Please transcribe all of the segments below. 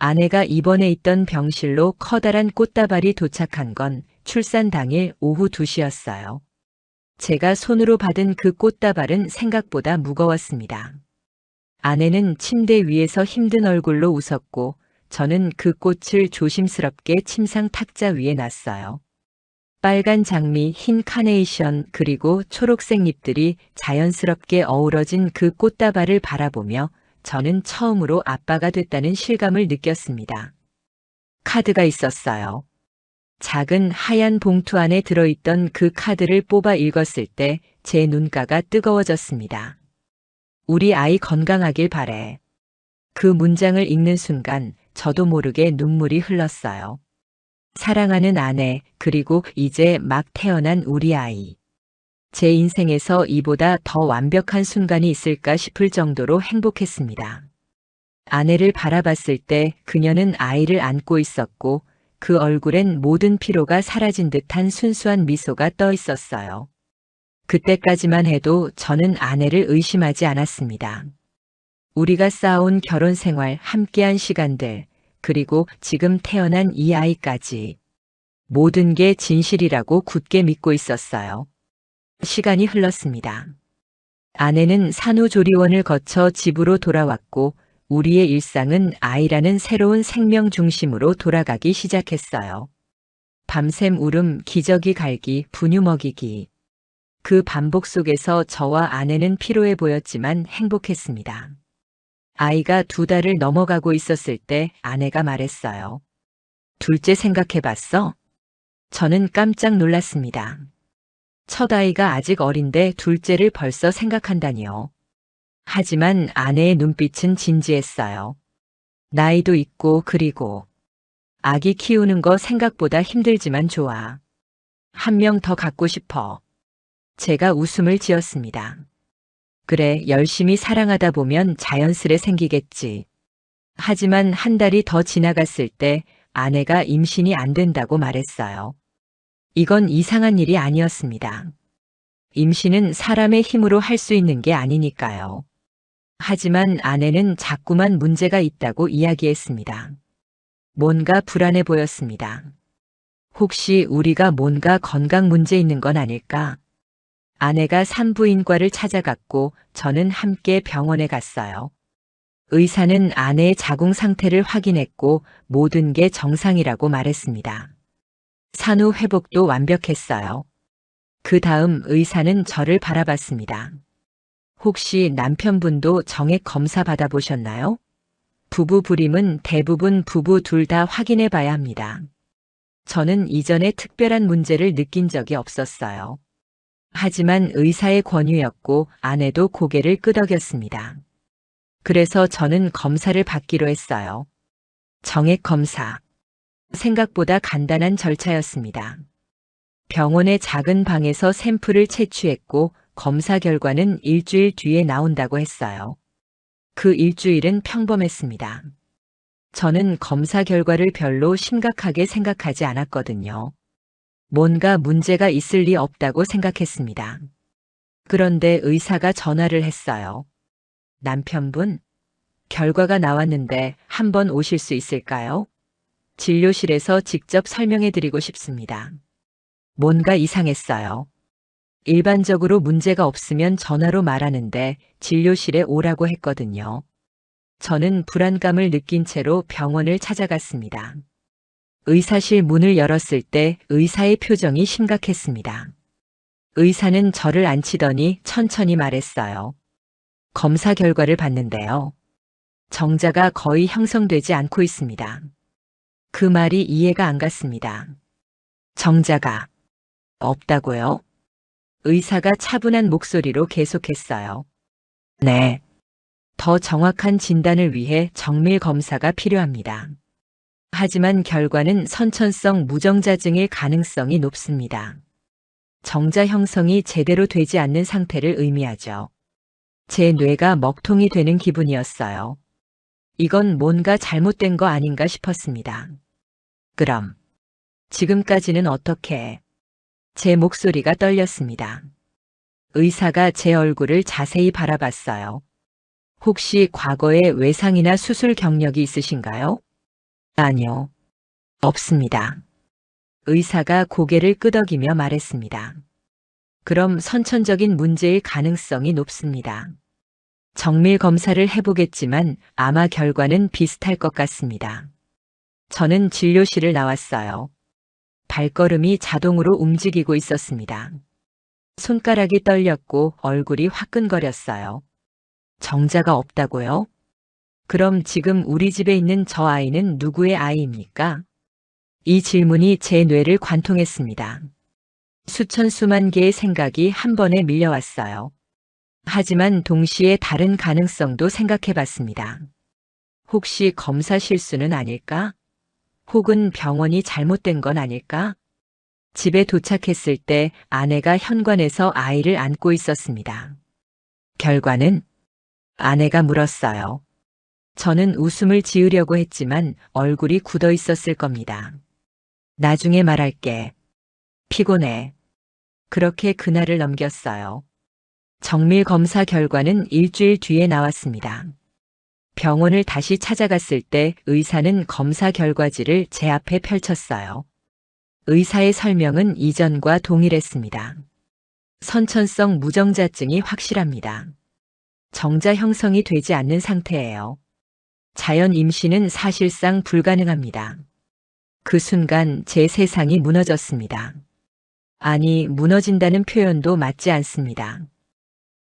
아내가 입원해 있던 병실로 커다란 꽃다발이 도착한 건 출산 당일 오후 2시였어요. 제가 손으로 받은 그 꽃다발은 생각보다 무거웠습니다. 아내는 침대 위에서 힘든 얼굴로 웃었고 저는 그 꽃을 조심스럽게 침상 탁자 위에 놨어요. 빨간 장미, 흰 카네이션, 그리고 초록색 잎들이 자연스럽게 어우러진 그 꽃다발을 바라보며 저는 처음으로 아빠가 됐다는 실감을 느꼈습니다. 카드가 있었어요. 작은 하얀 봉투 안에 들어있던 그 카드를 뽑아 읽었을 때 제 눈가가 뜨거워졌습니다. 우리 아이 건강하길 바래. 그 문장을 읽는 순간 저도 모르게 눈물이 흘렀어요. 사랑하는 아내, 그리고 이제 막 태어난 우리 아이. 제 인생에서 이보다 더 완벽한 순간이 있을까 싶을 정도로 행복했습니다. 아내를 바라봤을 때 그녀는 아이를 안고 있었고 그 얼굴엔 모든 피로가 사라진 듯한 순수한 미소가 떠 있었어요. 그때까지만 해도 저는 아내를 의심하지 않았습니다. 우리가 쌓아온 결혼 생활, 함께한 시간들, 그리고 지금 태어난 이 아이까지 모든 게 진실이라고 굳게 믿고 있었어요. 시간이 흘렀습니다. 아내는 산후조리원을 거쳐 집으로 돌아왔고 우리의 일상은 아이라는 새로운 생명 중심으로 돌아가기 시작했어요. 밤샘 울음, 기저귀 갈기, 분유 먹이기. 그 반복 속에서 저와 아내는 피로해 보였지만 행복했습니다. 아이가 2달을 넘어가고 있었을 때 아내가 말했어요. 둘째 생각해봤어? 저는 깜짝 놀랐습니다. 첫 아이가 아직 어린데 둘째를 벌써 생각한다니요. 하지만 아내의 눈빛은 진지했어요. 나이도 있고 그리고 아기 키우는 거 생각보다 힘들지만 좋아. 한 명 더 갖고 싶어. 제가 웃음을 지었습니다. 그래, 열심히 사랑하다 보면 자연스레 생기겠지. 하지만 한 달이 더 지나갔을 때 아내가 임신이 안 된다고 말했어요. 이건 이상한 일이 아니었습니다. 임신은 사람의 힘으로 할 수 있는 게 아니니까요. 하지만 아내는 자꾸만 문제가 있다고 이야기했습니다. 뭔가 불안해 보였습니다. 혹시 우리가 뭔가 건강 문제 있는 건 아닐까? 아내가 산부인과를 찾아갔고 저는 함께 병원에 갔어요. 의사는 아내의 자궁 상태를 확인했고 모든 게 정상이라고 말했습니다. 산후 회복도 완벽했어요. 그 다음 의사는 저를 바라봤습니다. 혹시 남편분도 정액 검사 받아보셨나요? 부부 불임은 대부분 부부 둘 다 확인해 봐야 합니다. 저는 이전에 특별한 문제를 느낀 적이 없었어요. 하지만 의사의 권유였고 아내도 고개를 끄덕였습니다. 그래서 저는 검사를 받기로 했어요. 정액 검사. 생각보다 간단한 절차였습니다. 병원의 작은 방에서 샘플을 채취했고 검사 결과는 일주일 뒤에 나온다고 했어요. 그 일주일은 평범했습니다. 저는 검사 결과를 별로 심각하게 생각하지 않았거든요. 뭔가 문제가 있을 리 없다고 생각했습니다. 그런데 의사가 전화를 했어요. 남편분, 결과가 나왔는데 한번 오실 수 있을까요? 진료실에서 직접 설명해 드리고 싶습니다. 뭔가 이상했어요. 일반적으로 문제가 없으면 전화로 말하는데 진료실에 오라고 했거든요. 저는 불안감을 느낀 채로 병원을 찾아갔습니다. 의사실 문을 열었을 때 의사의 표정이 심각했습니다. 의사는 저를 앉히더니 천천히 말했어요. 검사 결과를 봤는데요. 정자가 거의 형성되지 않고 있습니다. 그 말이 이해가 안 갔습니다. 정자가 없다고요? 의사가 차분한 목소리로 계속했어요. 네. 더 정확한 진단을 위해 정밀 검사가 필요합니다. 하지만 결과는 선천성 무정자증일 가능성이 높습니다. 정자 형성이 제대로 되지 않는 상태를 의미하죠. 제 뇌가 먹통이 되는 기분이었어요. 이건 뭔가 잘못된 거 아닌가 싶었습니다. 그럼 지금까지는 어떻게? 제 목소리가 떨렸습니다. 의사가 제 얼굴을 자세히 바라봤어요. 혹시 과거에 외상이나 수술 경력이 있으신가요? 아니요. 없습니다. 의사가 고개를 끄덕이며 말했습니다. 그럼 선천적인 문제일 가능성이 높습니다. 정밀 검사를 해보겠지만 아마 결과는 비슷할 것 같습니다. 저는 진료실을 나왔어요. 발걸음이 자동으로 움직이고 있었습니다. 손가락이 떨렸고 얼굴이 화끈거렸어요. 정자가 없다고요? 그럼 지금 우리 집에 있는 저 아이는 누구의 아이입니까? 이 질문이 제 뇌를 관통했습니다. 수천 수만 개의 생각이 한 번에 밀려왔어요. 하지만 동시에 다른 가능성도 생각해 봤습니다. 혹시 검사 실수는 아닐까? 혹은 병원이 잘못된 건 아닐까? 집에 도착했을 때 아내가 현관에서 아이를 안고 있었습니다. 결과는? 아내가 물었어요. 저는 웃음을 지으려고 했지만 얼굴이 굳어 있었을 겁니다. 나중에 말할게. 피곤해. 그렇게 그날을 넘겼어요. 정밀 검사 결과는 일주일 뒤에 나왔습니다. 병원을 다시 찾아갔을 때 의사는 검사 결과지를 제 앞에 펼쳤어요. 의사의 설명은 이전과 동일했습니다. 선천성 무정자증이 확실합니다. 정자 형성이 되지 않는 상태예요. 자연 임신은 사실상 불가능합니다. 그 순간 제 세상이 무너졌습니다. 아니, 무너진다는 표현도 맞지 않습니다.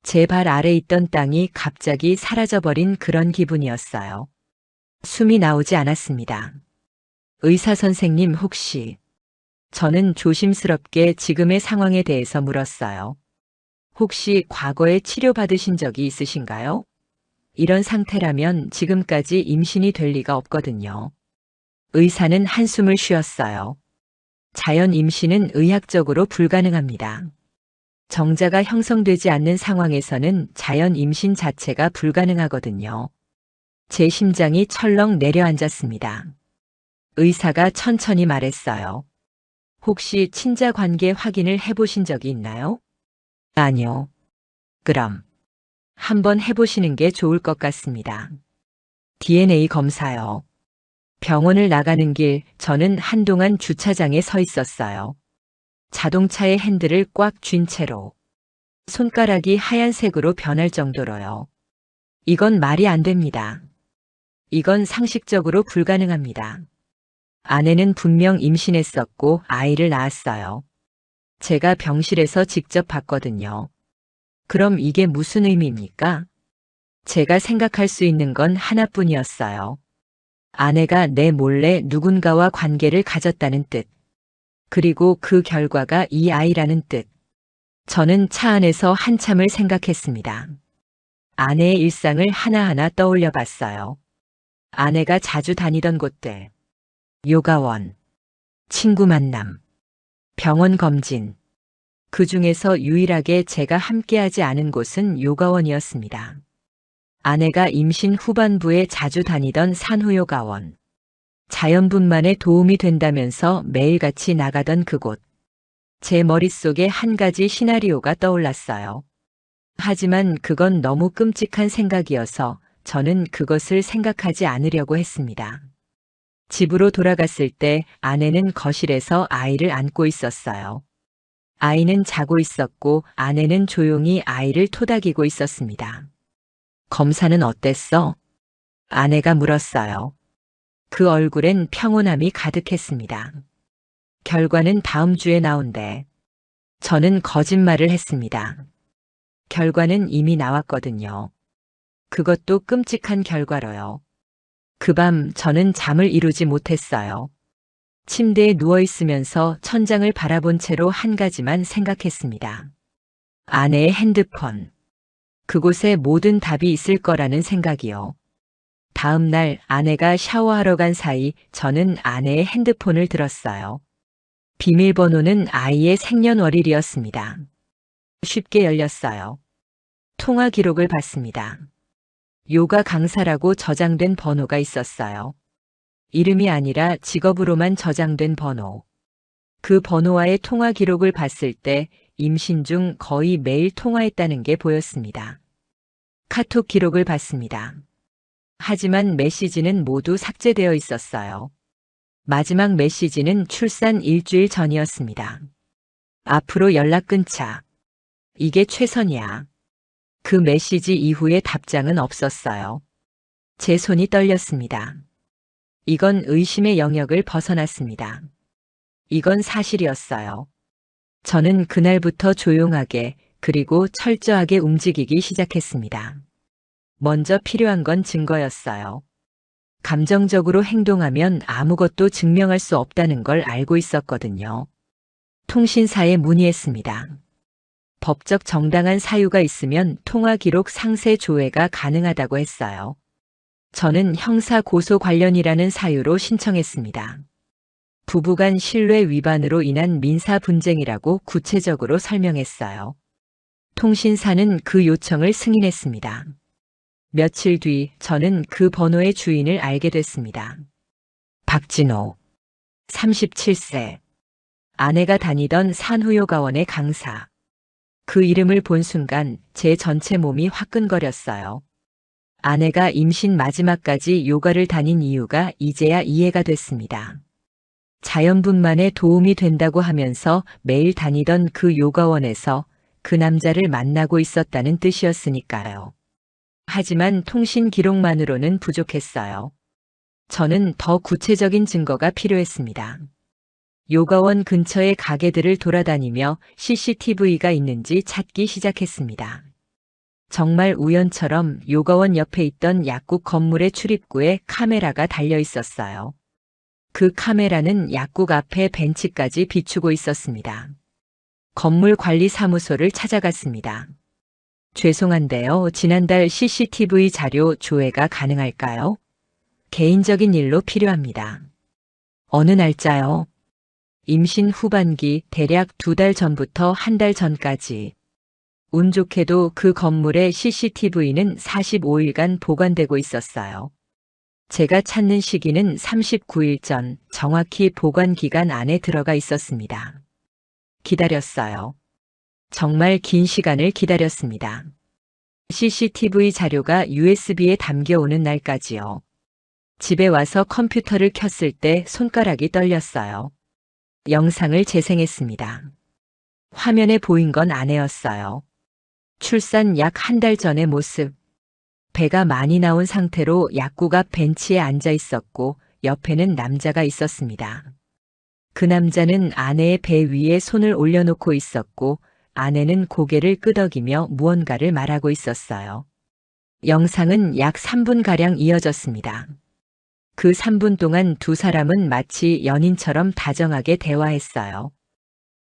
제 발 아래 있던 땅이 갑자기 사라져버린 그런 기분이었어요. 숨이 나오지 않았습니다. 의사 선생님 혹시... 저는 조심스럽게 지금의 상황에 대해서 물었어요. 혹시 과거에 치료받으신 적이 있으신가요? 이런 상태라면 지금까지 임신이 될 리가 없거든요. 의사는 한숨을 쉬었어요. 자연 임신은 의학적으로 불가능합니다. 정자가 형성되지 않는 상황에서는 자연 임신 자체가 불가능하거든요. 제 심장이 철렁 내려앉았습니다. 의사가 천천히 말했어요. 혹시 친자 관계 확인을 해보신 적이 있나요? 아니요. 그럼 한번 해보시는 게 좋을 것 같습니다. DNA 검사요. 병원을 나가는 길 저는 한동안 주차장에 서 있었어요. 자동차의 핸들을 꽉 쥔 채로. 손가락이 하얀색으로 변할 정도로요. 이건 말이 안 됩니다. 이건 상식적으로 불가능합니다. 아내는 분명 임신했었고 아이를 낳았어요. 제가 병실에서 직접 봤거든요. 그럼 이게 무슨 의미입니까? 제가 생각할 수 있는 건 하나뿐이었어요. 아내가 내 몰래 누군가와 관계를 가졌다는 뜻. 그리고 그 결과가 이 아이라는 뜻. 저는 차 안에서 한참을 생각했습니다. 아내의 일상을 하나하나 떠올려 봤어요. 아내가 자주 다니던 곳들. 요가원, 친구 만남, 병원 검진. 그 중에서 유일하게 제가 함께하지 않은 곳은 요가원이었습니다. 아내가 임신 후반부에 자주 다니던 산후요가원. 자연분만에 도움이 된다면서 매일같이 나가던 그곳. 제 머릿속에 한 가지 시나리오가 떠올랐어요. 하지만 그건 너무 끔찍한 생각이어서 저는 그것을 생각하지 않으려고 했습니다. 집으로 돌아갔을 때 아내는 거실에서 아이를 안고 있었어요. 아이는 자고 있었고 아내는 조용히 아이를 토닥이고 있었습니다. 검사는 어땠어? 아내가 물었어요. 그 얼굴엔 평온함이 가득했습니다. 결과는 다음 주에 나온대. 저는 거짓말을 했습니다. 결과는 이미 나왔거든요. 그것도 끔찍한 결과로요. 그 밤 저는 잠을 이루지 못했어요. 침대에 누워 있으면서 천장을 바라본 채로 한 가지만 생각했습니다. 아내의 핸드폰. 그곳에 모든 답이 있을 거라는 생각이요. 다음 날 아내가 샤워하러 간 사이 저는 아내의 핸드폰을 들었어요. 비밀번호는 아이의 생년월일이었습니다. 쉽게 열렸어요. 통화 기록을 봤습니다. 요가 강사라고 저장된 번호가 있었어요. 이름이 아니라 직업으로만 저장된 번호. 그 번호와의 통화 기록을 봤을 때 임신 중 거의 매일 통화했다는 게 보였습니다. 카톡 기록을 봤습니다. 하지만 메시지는 모두 삭제되어 있었어요. 마지막 메시지는 출산 일주일 전이었습니다. 앞으로 연락 끊자. 이게 최선이야. 그 메시지 이후에 답장은 없었어요. 제 손이 떨렸습니다. 이건 의심의 영역을 벗어났습니다. 이건 사실이었어요. 저는 그날부터 조용하게 그리고 철저하게 움직이기 시작했습니다. 먼저 필요한 건 증거였어요. 감정적으로 행동하면 아무것도 증명할 수 없다는 걸 알고 있었거든요. 통신사에 문의했습니다. 법적 정당한 사유가 있으면 통화 기록 상세 조회가 가능하다고 했어요. 저는 형사 고소 관련이라는 사유로 신청했습니다. 부부간 신뢰 위반으로 인한 민사 분쟁이라고 구체적으로 설명했어요. 통신사는 그 요청을 승인했습니다. 며칠 뒤 저는 그 번호의 주인을 알게 됐습니다. 박진호, 37세. 아내가 다니던 산후요가원의 강사. 그 이름을 본 순간 제 전체 몸이 화끈거렸어요. 아내가 임신 마지막까지 요가를 다닌 이유가 이제야 이해가 됐습니다. 자연분만에 도움이 된다고 하면서 매일 다니던 그 요가원에서 그 남자를 만나고 있었다는 뜻이었으니까요. 하지만 통신 기록만으로는 부족했어요. 저는 더 구체적인 증거가 필요했습니다. 요가원 근처의 가게들을 돌아다니며 CCTV가 있는지 찾기 시작했습니다. 정말 우연처럼 요가원 옆에 있던 약국 건물의 출입구에 카메라가 달려 있었어요. 그 카메라는 약국 앞에 벤치까지 비추고 있었습니다. 건물 관리 사무소를 찾아갔습니다. 죄송한데요. 지난달 CCTV 자료 조회가 가능할까요? 개인적인 일로 필요합니다. 어느 날짜요? 임신 후반기 대략 2달 전부터 1달 전까지. 운 좋게도 그 건물의 CCTV는 45일간 보관되고 있었어요. 제가 찾는 시기는 39일 전, 정확히 보관 기간 안에 들어가 있었습니다. 기다렸어요. 정말 긴 시간을 기다렸습니다. CCTV 자료가 USB에 담겨오는 날까지요. 집에 와서 컴퓨터를 켰을 때 손가락이 떨렸어요. 영상을 재생했습니다. 화면에 보인 건 아내였어요. 출산 약 1달 전의 모습. 배가 많이 나온 상태로 약국 앞 벤치에 앉아 있었고 옆에는 남자가 있었습니다. 그 남자는 아내의 배 위에 손을 올려놓고 있었고 아내는 고개를 끄덕이며 무언가를 말하고 있었어요. 영상은 약 3분가량 이어졌습니다. 그 3분 동안 두 사람은 마치 연인처럼 다정하게 대화했어요.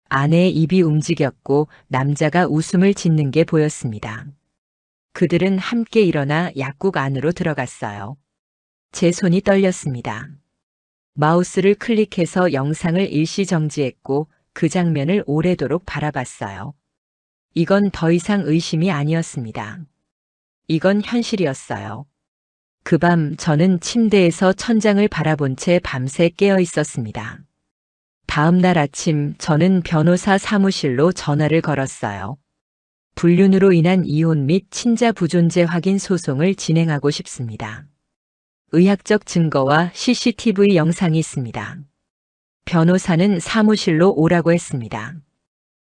아내의 입이 움직였고 남자가 웃음을 짓는 게 보였습니다. 그들은 함께 일어나 약국 안으로 들어갔어요. 제 손이 떨렸습니다. 마우스를 클릭해서 영상을 일시 정지했고 그 장면을 오래도록 바라봤어요. 이건 더 이상 의심이 아니었습니다. 이건 현실이었어요. 그 밤 저는 침대에서 천장을 바라본 채 밤새 깨어 있었습니다. 다음 날 아침 저는 변호사 사무실로 전화를 걸었어요. 불륜으로 인한 이혼 및 친자 부존재 확인 소송을 진행하고 싶습니다. 의학적 증거와 CCTV 영상이 있습니다. 변호사는 사무실로 오라고 했습니다.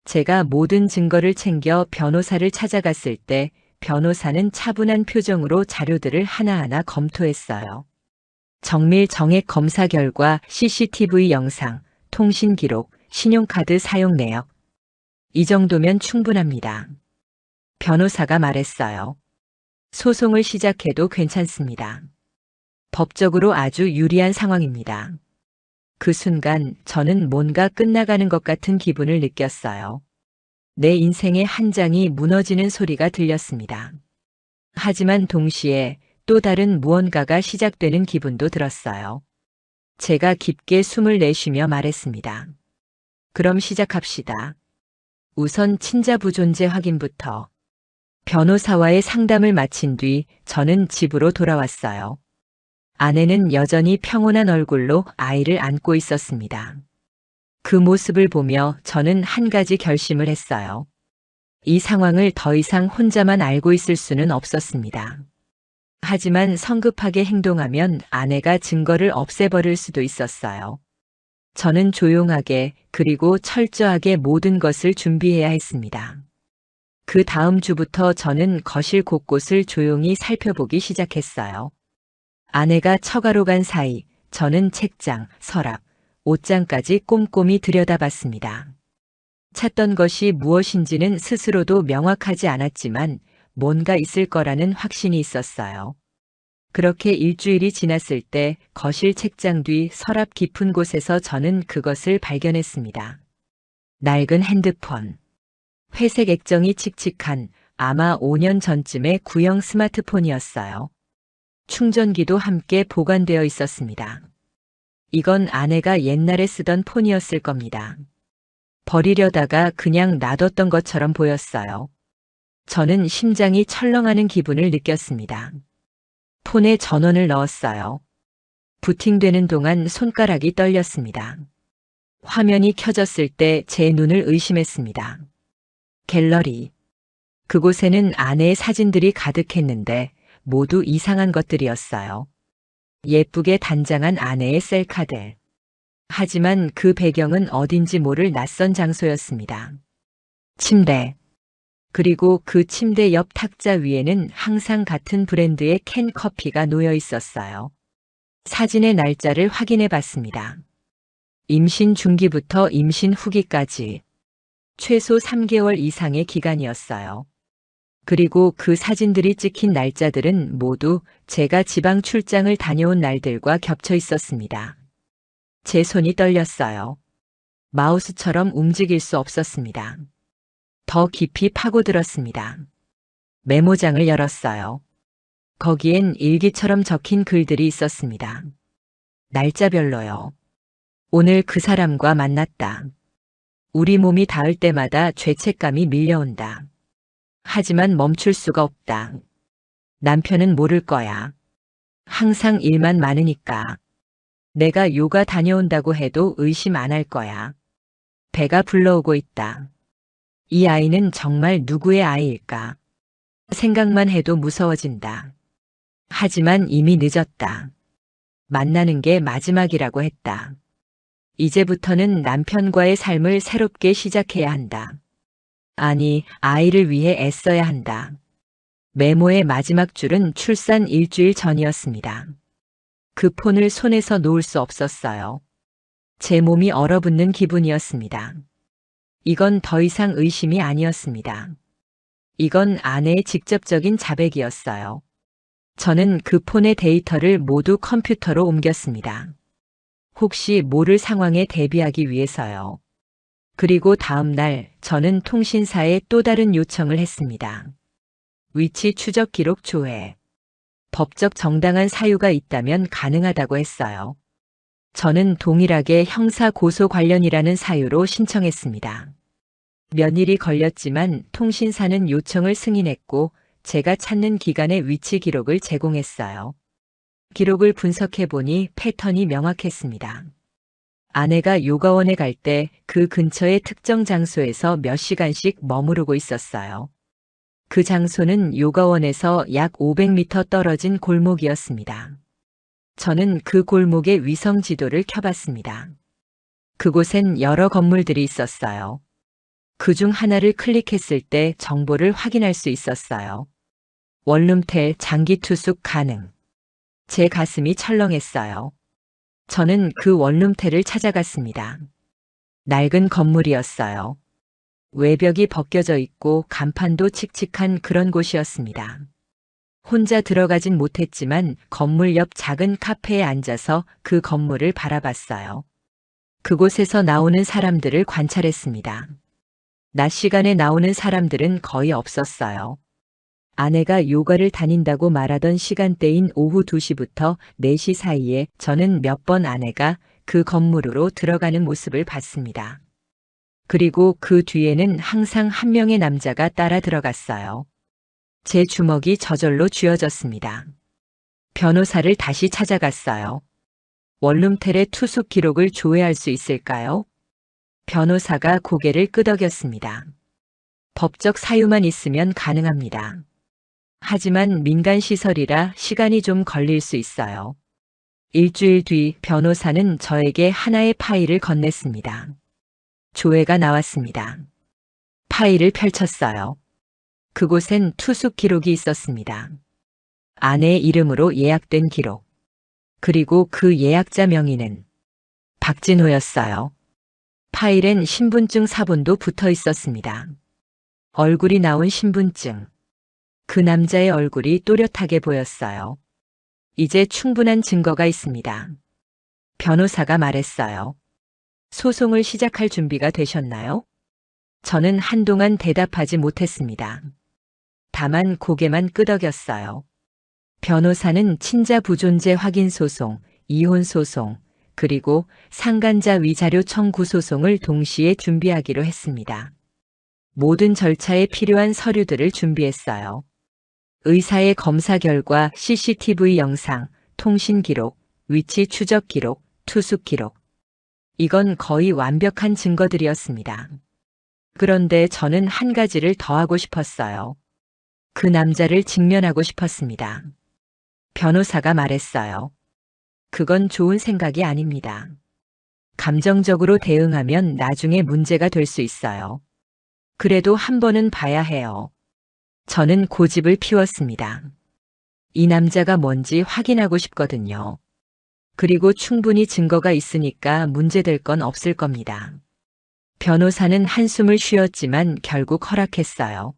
제가 모든 증거를 챙겨 변호사를 찾아갔을 때 변호사는 차분한 표정으로 자료들을 하나하나 검토했어요. 정밀 정액 검사 결과, CCTV 영상, 통신 기록, 신용카드 사용 내역. 이 정도면 충분합니다. 변호사가 말했어요. 소송을 시작해도 괜찮습니다. 법적으로 아주 유리한 상황입니다. 그 순간 저는 뭔가 끝나가는 것 같은 기분을 느꼈어요. 내 인생의 한 장이 무너지는 소리가 들렸습니다. 하지만 동시에 또 다른 무언가가 시작되는 기분도 들었어요. 제가 깊게 숨을 내쉬며 말했습니다. 그럼 시작합시다. 우선 친자 부존재 확인부터. 변호사와의 상담을 마친 뒤 저는 집으로 돌아왔어요. 아내는 여전히 평온한 얼굴로 아이를 안고 있었습니다. 그 모습을 보며 저는 한 가지 결심을 했어요. 이 상황을 더 이상 혼자만 알고 있을 수는 없었습니다. 하지만 성급하게 행동하면 아내가 증거를 없애버릴 수도 있었어요. 저는 조용하게 그리고 철저하게 모든 것을 준비해야 했습니다. 그 다음 주부터 저는 거실 곳곳을 조용히 살펴보기 시작했어요. 아내가 처가로 간 사이 저는 책장, 서랍, 옷장까지 꼼꼼히 들여다봤습니다. 찾던 것이 무엇인지는 스스로도 명확하지 않았지만 뭔가 있을 거라는 확신이 있었어요. 그렇게 일주일이 지났을 때 거실 책장 뒤 서랍 깊은 곳에서 저는 그것을 발견했습니다. 낡은 핸드폰. 회색 액정이 칙칙한 아마 5년 전쯤의 구형 스마트폰이었어요. 충전기도 함께 보관되어 있었습니다. 이건 아내가 옛날에 쓰던 폰이었을 겁니다. 버리려다가 그냥 놔뒀던 것처럼 보였어요. 저는 심장이 철렁하는 기분을 느꼈습니다. 폰에 전원을 넣었어요. 부팅되는 동안 손가락이 떨렸습니다. 화면이 켜졌을 때 제 눈을 의심했습니다. 갤러리. 그곳에는 아내의 사진들이 가득했는데 모두 이상한 것들이었어요. 예쁘게 단장한 아내의 셀카들. 하지만 그 배경은 어딘지 모를 낯선 장소였습니다. 침대. 그리고 그 침대 옆 탁자 위에는 항상 같은 브랜드의 캔 커피가 놓여 있었어요. 사진의 날짜를 확인해 봤습니다. 임신 중기부터 임신 후기까지 최소 3개월 이상의 기간이었어요. 그리고 그 사진들이 찍힌 날짜들은 모두 제가 지방 출장을 다녀온 날들과 겹쳐 있었습니다. 제 손이 떨렸어요. 마우스처럼 움직일 수 없었습니다. 더 깊이 파고들었습니다. 메모장을 열었어요. 거기엔 일기처럼 적힌 글들이 있었습니다. 날짜별로요. 오늘 그 사람과 만났다. 우리 몸이 닿을 때마다 죄책감이 밀려온다. 하지만 멈출 수가 없다. 남편은 모를 거야. 항상 일만 많으니까. 내가 요가 다녀온다고 해도 의심 안 할 거야. 배가 불러오고 있다. 이 아이는 정말 누구의 아이일까? 생각만 해도 무서워진다. 하지만 이미 늦었다. 만나는 게 마지막이라고 했다. 이제부터는 남편과의 삶을 새롭게 시작해야 한다. 아니, 아이를 위해 애써야 한다. 메모의 마지막 줄은 출산 일주일 전이었습니다. 그 폰을 손에서 놓을 수 없었어요. 제 몸이 얼어붙는 기분이었습니다. 이건 더 이상 의심이 아니었습니다. 이건 아내의 직접적인 자백이었어요. 저는 그 폰의 데이터를 모두 컴퓨터로 옮겼습니다. 혹시 모를 상황에 대비하기 위해서요. 그리고 다음 날 저는 통신사에 또 다른 요청을 했습니다. 위치 추적 기록 조회. 법적 정당한 사유가 있다면 가능하다고 했어요. 저는 동일하게 형사 고소 관련이라는 사유로 신청했습니다. 몇 일이 걸렸지만 통신사는 요청을 승인했고 제가 찾는 기간의 위치 기록을 제공했어요. 기록을 분석해 보니 패턴이 명확했습니다. 아내가 요가원에 갈 때 그 근처의 특정 장소에서 몇 시간씩 머무르고 있었어요. 그 장소는 요가원에서 약 500m 떨어진 골목이었습니다. 저는 그 골목의 위성 지도를 켜봤습니다. 그곳엔 여러 건물들이 있었어요. 그중 하나를 클릭했을 때 정보를 확인할 수 있었어요. 원룸텔 장기 투숙 가능. 제 가슴이 철렁했어요. 저는 그 원룸텔을 찾아갔습니다. 낡은 건물이었어요. 외벽이 벗겨져 있고 간판도 칙칙한 그런 곳이었습니다. 혼자 들어가진 못했지만 건물 옆 작은 카페에 앉아서 그 건물을 바라봤어요. 그곳에서 나오는 사람들을 관찰했습니다. 낮 시간에 나오는 사람들은 거의 없었어요. 아내가 요가를 다닌다고 말하던 시간대인 오후 2시부터 4시 사이에 저는 몇 번 아내가 그 건물으로 들어가는 모습을 봤습니다. 그리고 그 뒤에는 항상 한 명의 남자가 따라 들어갔어요. 제 주먹이 저절로 쥐어졌습니다. 변호사를 다시 찾아갔어요. 원룸텔의 투숙 기록을 조회할 수 있을까요? 변호사가 고개를 끄덕였습니다. 법적 사유만 있으면 가능합니다. 하지만 민간시설이라 시간이 좀 걸릴 수 있어요. 일주일 뒤 변호사는 저에게 하나의 파일을 건넸습니다. 조회가 나왔습니다. 파일을 펼쳤어요. 그곳엔 투숙 기록이 있었습니다. 아내의 이름으로 예약된 기록. 그리고 그 예약자 명의는 박진호였어요. 파일엔 신분증 사본도 붙어 있었습니다. 얼굴이 나온 신분증. 그 남자의 얼굴이 또렷하게 보였어요. 이제 충분한 증거가 있습니다. 변호사가 말했어요. 소송을 시작할 준비가 되셨나요? 저는 한동안 대답하지 못했습니다. 다만 고개만 끄덕였어요. 변호사는 친자 부존재 확인 소송, 이혼 소송, 그리고 상간자 위자료 청구 소송을 동시에 준비하기로 했습니다. 모든 절차에 필요한 서류들을 준비했어요. 의사의 검사 결과, CCTV 영상, 통신 기록, 위치 추적 기록, 투숙 기록. 이건 거의 완벽한 증거들이었습니다. 그런데 저는 한 가지를 더 하고 싶었어요. 그 남자를 직면하고 싶었습니다. 변호사가 말했어요. 그건 좋은 생각이 아닙니다. 감정적으로 대응하면 나중에 문제가 될 수 있어요. 그래도 한 번은 봐야 해요. 저는 고집을 피웠습니다. 이 남자가 뭔지 확인하고 싶거든요. 그리고 충분히 증거가 있으니까 문제될 건 없을 겁니다. 변호사는 한숨을 쉬었지만 결국 허락했어요.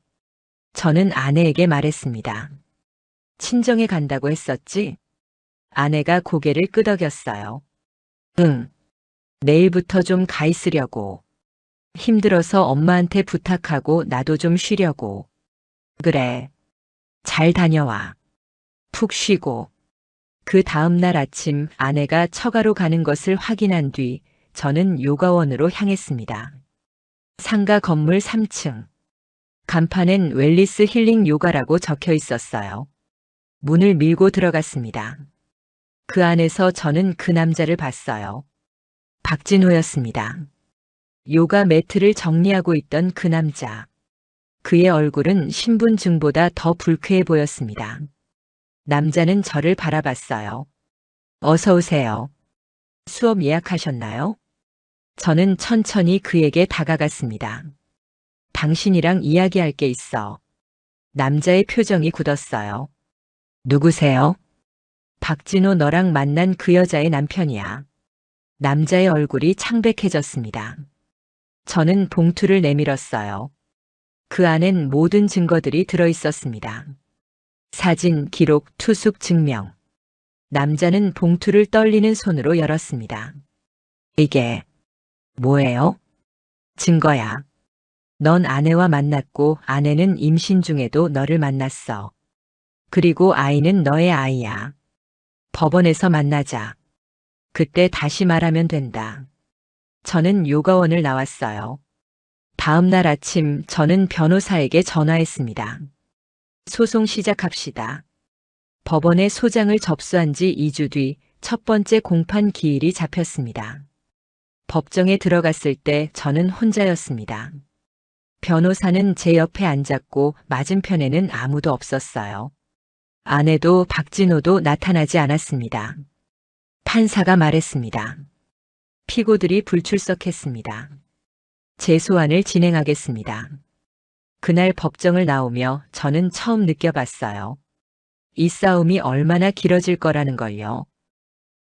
저는 아내에게 말했습니다. 친정에 간다고 했었지? 아내가 고개를 끄덕였어요. 응. 내일부터 좀 가 있으려고. 힘들어서 엄마한테 부탁하고 나도 좀 쉬려고. 그래. 잘 다녀와. 푹 쉬고. 그 다음날 아침 아내가 처가로 가는 것을 확인한 뒤 저는 요가원으로 향했습니다. 상가 건물 3층. 간판엔 웰리스 힐링 요가라고 적혀 있었어요. 문을 밀고 들어갔습니다. 그 안에서 저는 그 남자를 봤어요. 박진호였습니다. 요가 매트를 정리하고 있던 그 남자. 그의 얼굴은 신분증보다 더 불쾌해 보였습니다. 남자는 저를 바라봤어요. 어서 오세요. 수업 예약하셨나요? 저는 천천히 그에게 다가갔습니다. 당신이랑 이야기할 게 있어. 남자의 표정이 굳었어요. 누구세요? 박진호, 너랑 만난 그 여자의 남편이야. 남자의 얼굴이 창백해졌습니다. 저는 봉투를 내밀었어요. 그 안엔 모든 증거들이 들어있었습니다. 사진, 기록, 투숙 증명. 남자는 봉투를 떨리는 손으로 열었습니다. 이게 뭐예요? 증거야. 넌 아내와 만났고 아내는 임신 중에도 너를 만났어. 그리고 아이는 너의 아이야. 법원에서 만나자. 그때 다시 말하면 된다. 저는 요가원을 나왔어요. 다음 날 아침 저는 변호사에게 전화했습니다. 소송 시작합시다. 법원에 소장을 접수한 지 2주 뒤 첫 번째 공판 기일이 잡혔습니다. 법정에 들어갔을 때 저는 혼자였습니다. 변호사는 제 옆에 앉았고 맞은편에는 아무도 없었어요. 아내도 박진호도 나타나지 않았습니다. 판사가 말했습니다. 피고들이 불출석했습니다. 재소환을 진행하겠습니다. 그날 법정을 나오며 저는 처음 느껴봤어요. 이 싸움이 얼마나 길어질 거라는 걸요.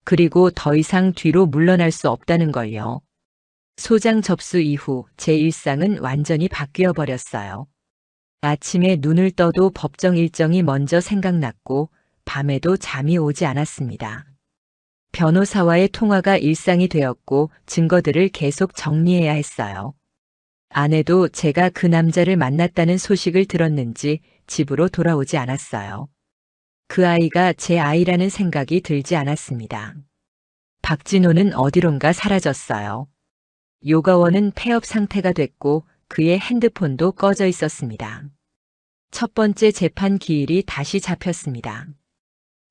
그리고 더 이상 뒤로 물러날 수 없다는 걸요. 소장 접수 이후 제 일상은 완전히 바뀌어 버렸어요. 아침에 눈을 떠도 법정 일정이 먼저 생각났고 밤에도 잠이 오지 않았습니다. 변호사와의 통화가 일상이 되었고 증거들을 계속 정리해야 했어요. 아내도 제가 그 남자를 만났다는 소식을 들었는지 집으로 돌아오지 않았어요. 그 아이가 제 아이라는 생각이 들지 않았습니다. 박진호는 어디론가 사라졌어요. 요가원은 폐업 상태가 됐고 그의 핸드폰도 꺼져 있었습니다. 첫 번째 재판 기일이 다시 잡혔습니다.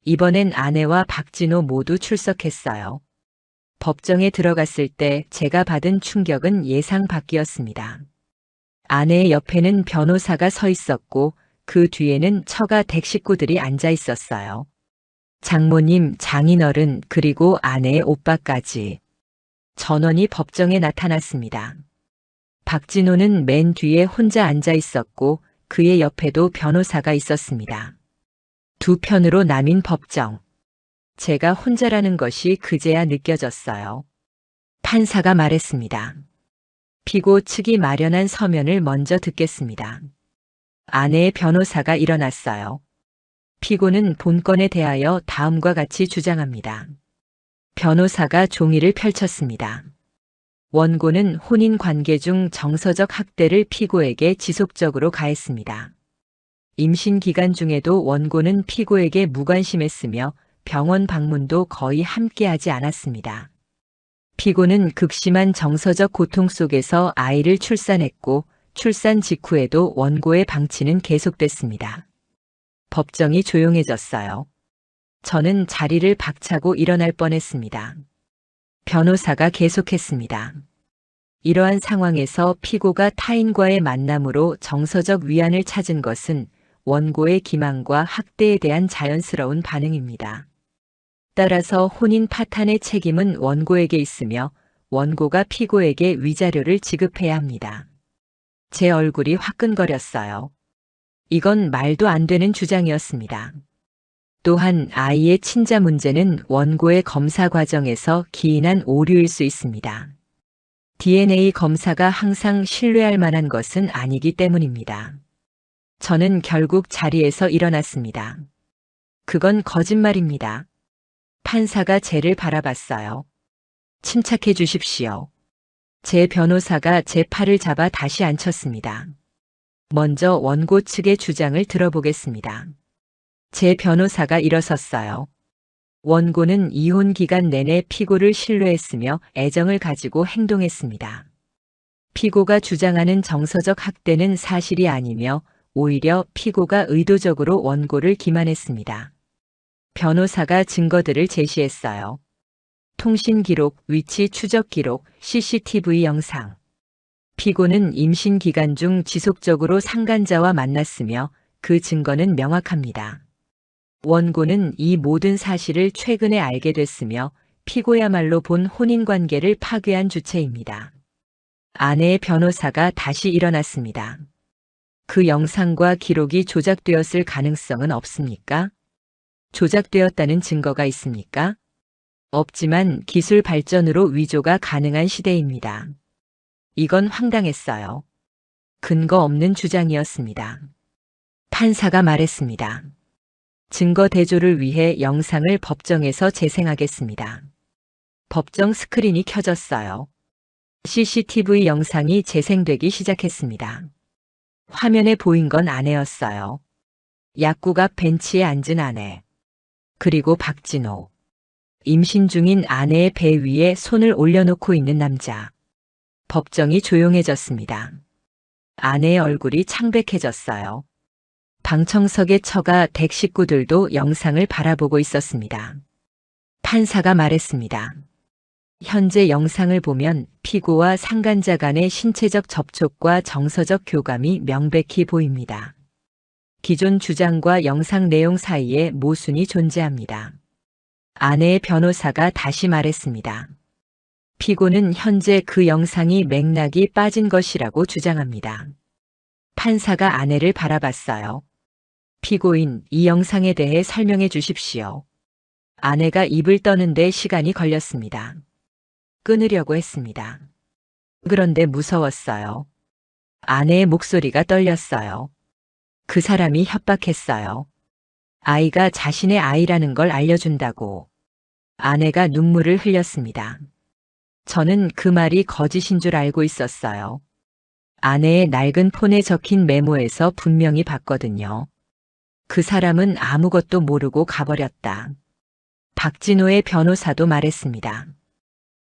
이번엔 아내와 박진호 모두 출석했어요. 법정에 들어갔을 때 제가 받은 충격은 예상 밖이었습니다. 아내의 옆에는 변호사가 서 있었고 그 뒤에는 처가 댁 식구들이 앉아 있었어요. 장모님, 장인어른, 그리고 아내의 오빠까지. 전원이 법정에 나타났습니다. 박진호는 맨 뒤에 혼자 앉아 있었고 그의 옆에도 변호사가 있었습니다. 두 편으로 나뉜 법정. 제가 혼자라는 것이 그제야 느껴졌어요. 판사가 말했습니다. 피고 측이 마련한 서면을 먼저 듣겠습니다. 아내의 변호사가 일어났어요. 피고는 본건에 대하여 다음과 같이 주장합니다. 변호사가 종이를 펼쳤습니다. 원고는 혼인 관계 중 정서적 학대를 피고에게 지속적으로 가했습니다. 임신 기간 중에도 원고는 피고에게 무관심했으며 병원 방문도 거의 함께하지 않았습니다. 피고는 극심한 정서적 고통 속에서 아이를 출산했고 출산 직후에도 원고의 방치는 계속됐습니다. 법정이 조용해졌어요. 저는 자리를 박차고 일어날 뻔했습니다. 변호사가 계속했습니다. 이러한 상황에서 피고가 타인과의 만남으로 정서적 위안을 찾은 것은 원고의 기만과 학대에 대한 자연스러운 반응입니다. 따라서 혼인 파탄의 책임은 원고에게 있으며 원고가 피고에게 위자료를 지급해야 합니다. 제 얼굴이 화끈거렸어요. 이건 말도 안 되는 주장이었습니다. 또한 아이의 친자 문제는 원고의 검사 과정에서 기인한 오류일 수 있습니다. DNA 검사가 항상 신뢰할 만한 것은 아니기 때문입니다. 저는 결국 자리에서 일어났습니다. 그건 거짓말입니다. 판사가 쟤를 바라봤어요. 침착해 주십시오. 제 변호사가 제 팔을 잡아 다시 앉혔습니다. 먼저 원고 측의 주장을 들어보겠습니다. 제 변호사가 일어섰어요. 원고는 이혼 기간 내내 피고를 신뢰했으며 애정을 가지고 행동했습니다. 피고가 주장하는 정서적 학대는 사실이 아니며 오히려 피고가 의도적으로 원고를 기만했습니다. 변호사가 증거들을 제시했어요. 통신 기록, 위치 추적 기록, CCTV 영상. 피고는 임신 기간 중 지속적으로 상간자와 만났으며 그 증거는 명확합니다. 원고는 이 모든 사실을 최근에 알게 됐으며 피고야말로 본 혼인관계를 파괴한 주체입니다. 아내의 변호사가 다시 일어났습니다. 그 영상과 기록이 조작되었을 가능성은 없습니까? 조작되었다는 증거가 있습니까? 없지만 기술 발전으로 위조가 가능한 시대입니다. 이건 황당했어요. 근거 없는 주장이었습니다. 판사가 말했습니다. 증거 대조를 위해 영상을 법정에서 재생하겠습니다. 법정 스크린이 켜졌어요. CCTV 영상이 재생되기 시작했습니다. 화면에 보인 건 아내였어요. 약국 앞 벤치에 앉은 아내. 그리고 박진호. 임신 중인 아내의 배 위에 손을 올려놓고 있는 남자. 법정이 조용해졌습니다. 아내의 얼굴이 창백해졌어요. 방청석의 처가 댁 식구들도 영상을 바라보고 있었습니다. 판사가 말했습니다. 현재 영상을 보면 피고와 상간자 간의 신체적 접촉과 정서적 교감이 명백히 보입니다. 기존 주장과 영상 내용 사이에 모순이 존재합니다. 아내의 변호사가 다시 말했습니다. 피고는 현재 그 영상이 맥락이 빠진 것이라고 주장합니다. 판사가 아내를 바라봤어요. 피고인, 이 영상에 대해 설명해 주십시오. 아내가 입을 떠는데 시간이 걸렸습니다. 끊으려고 했습니다. 그런데 무서웠어요. 아내의 목소리가 떨렸어요. 그 사람이 협박했어요. 아이가 자신의 아이라는 걸 알려준다고. 아내가 눈물을 흘렸습니다. 저는 그 말이 거짓인 줄 알고 있었어요. 아내의 낡은 폰에 적힌 메모에서 분명히 봤거든요. 그 사람은 아무것도 모르고 가버렸다. 박진호의 변호사도 말했습니다.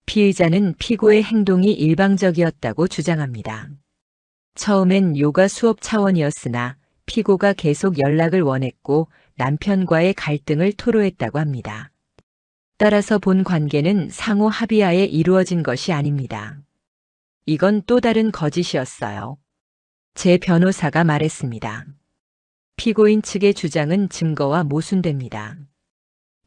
피의자는 피고의 행동이 일방적이었다고 주장합니다. 처음엔 요가 수업 차원이었으나 피고가 계속 연락을 원했고 남편과의 갈등을 토로했다고 합니다. 따라서 본 관계는 상호 합의하에 이루어진 것이 아닙니다. 이건 또 다른 거짓이었어요. 제 변호사가 말했습니다. 피고인 측의 주장은 증거와 모순됩니다.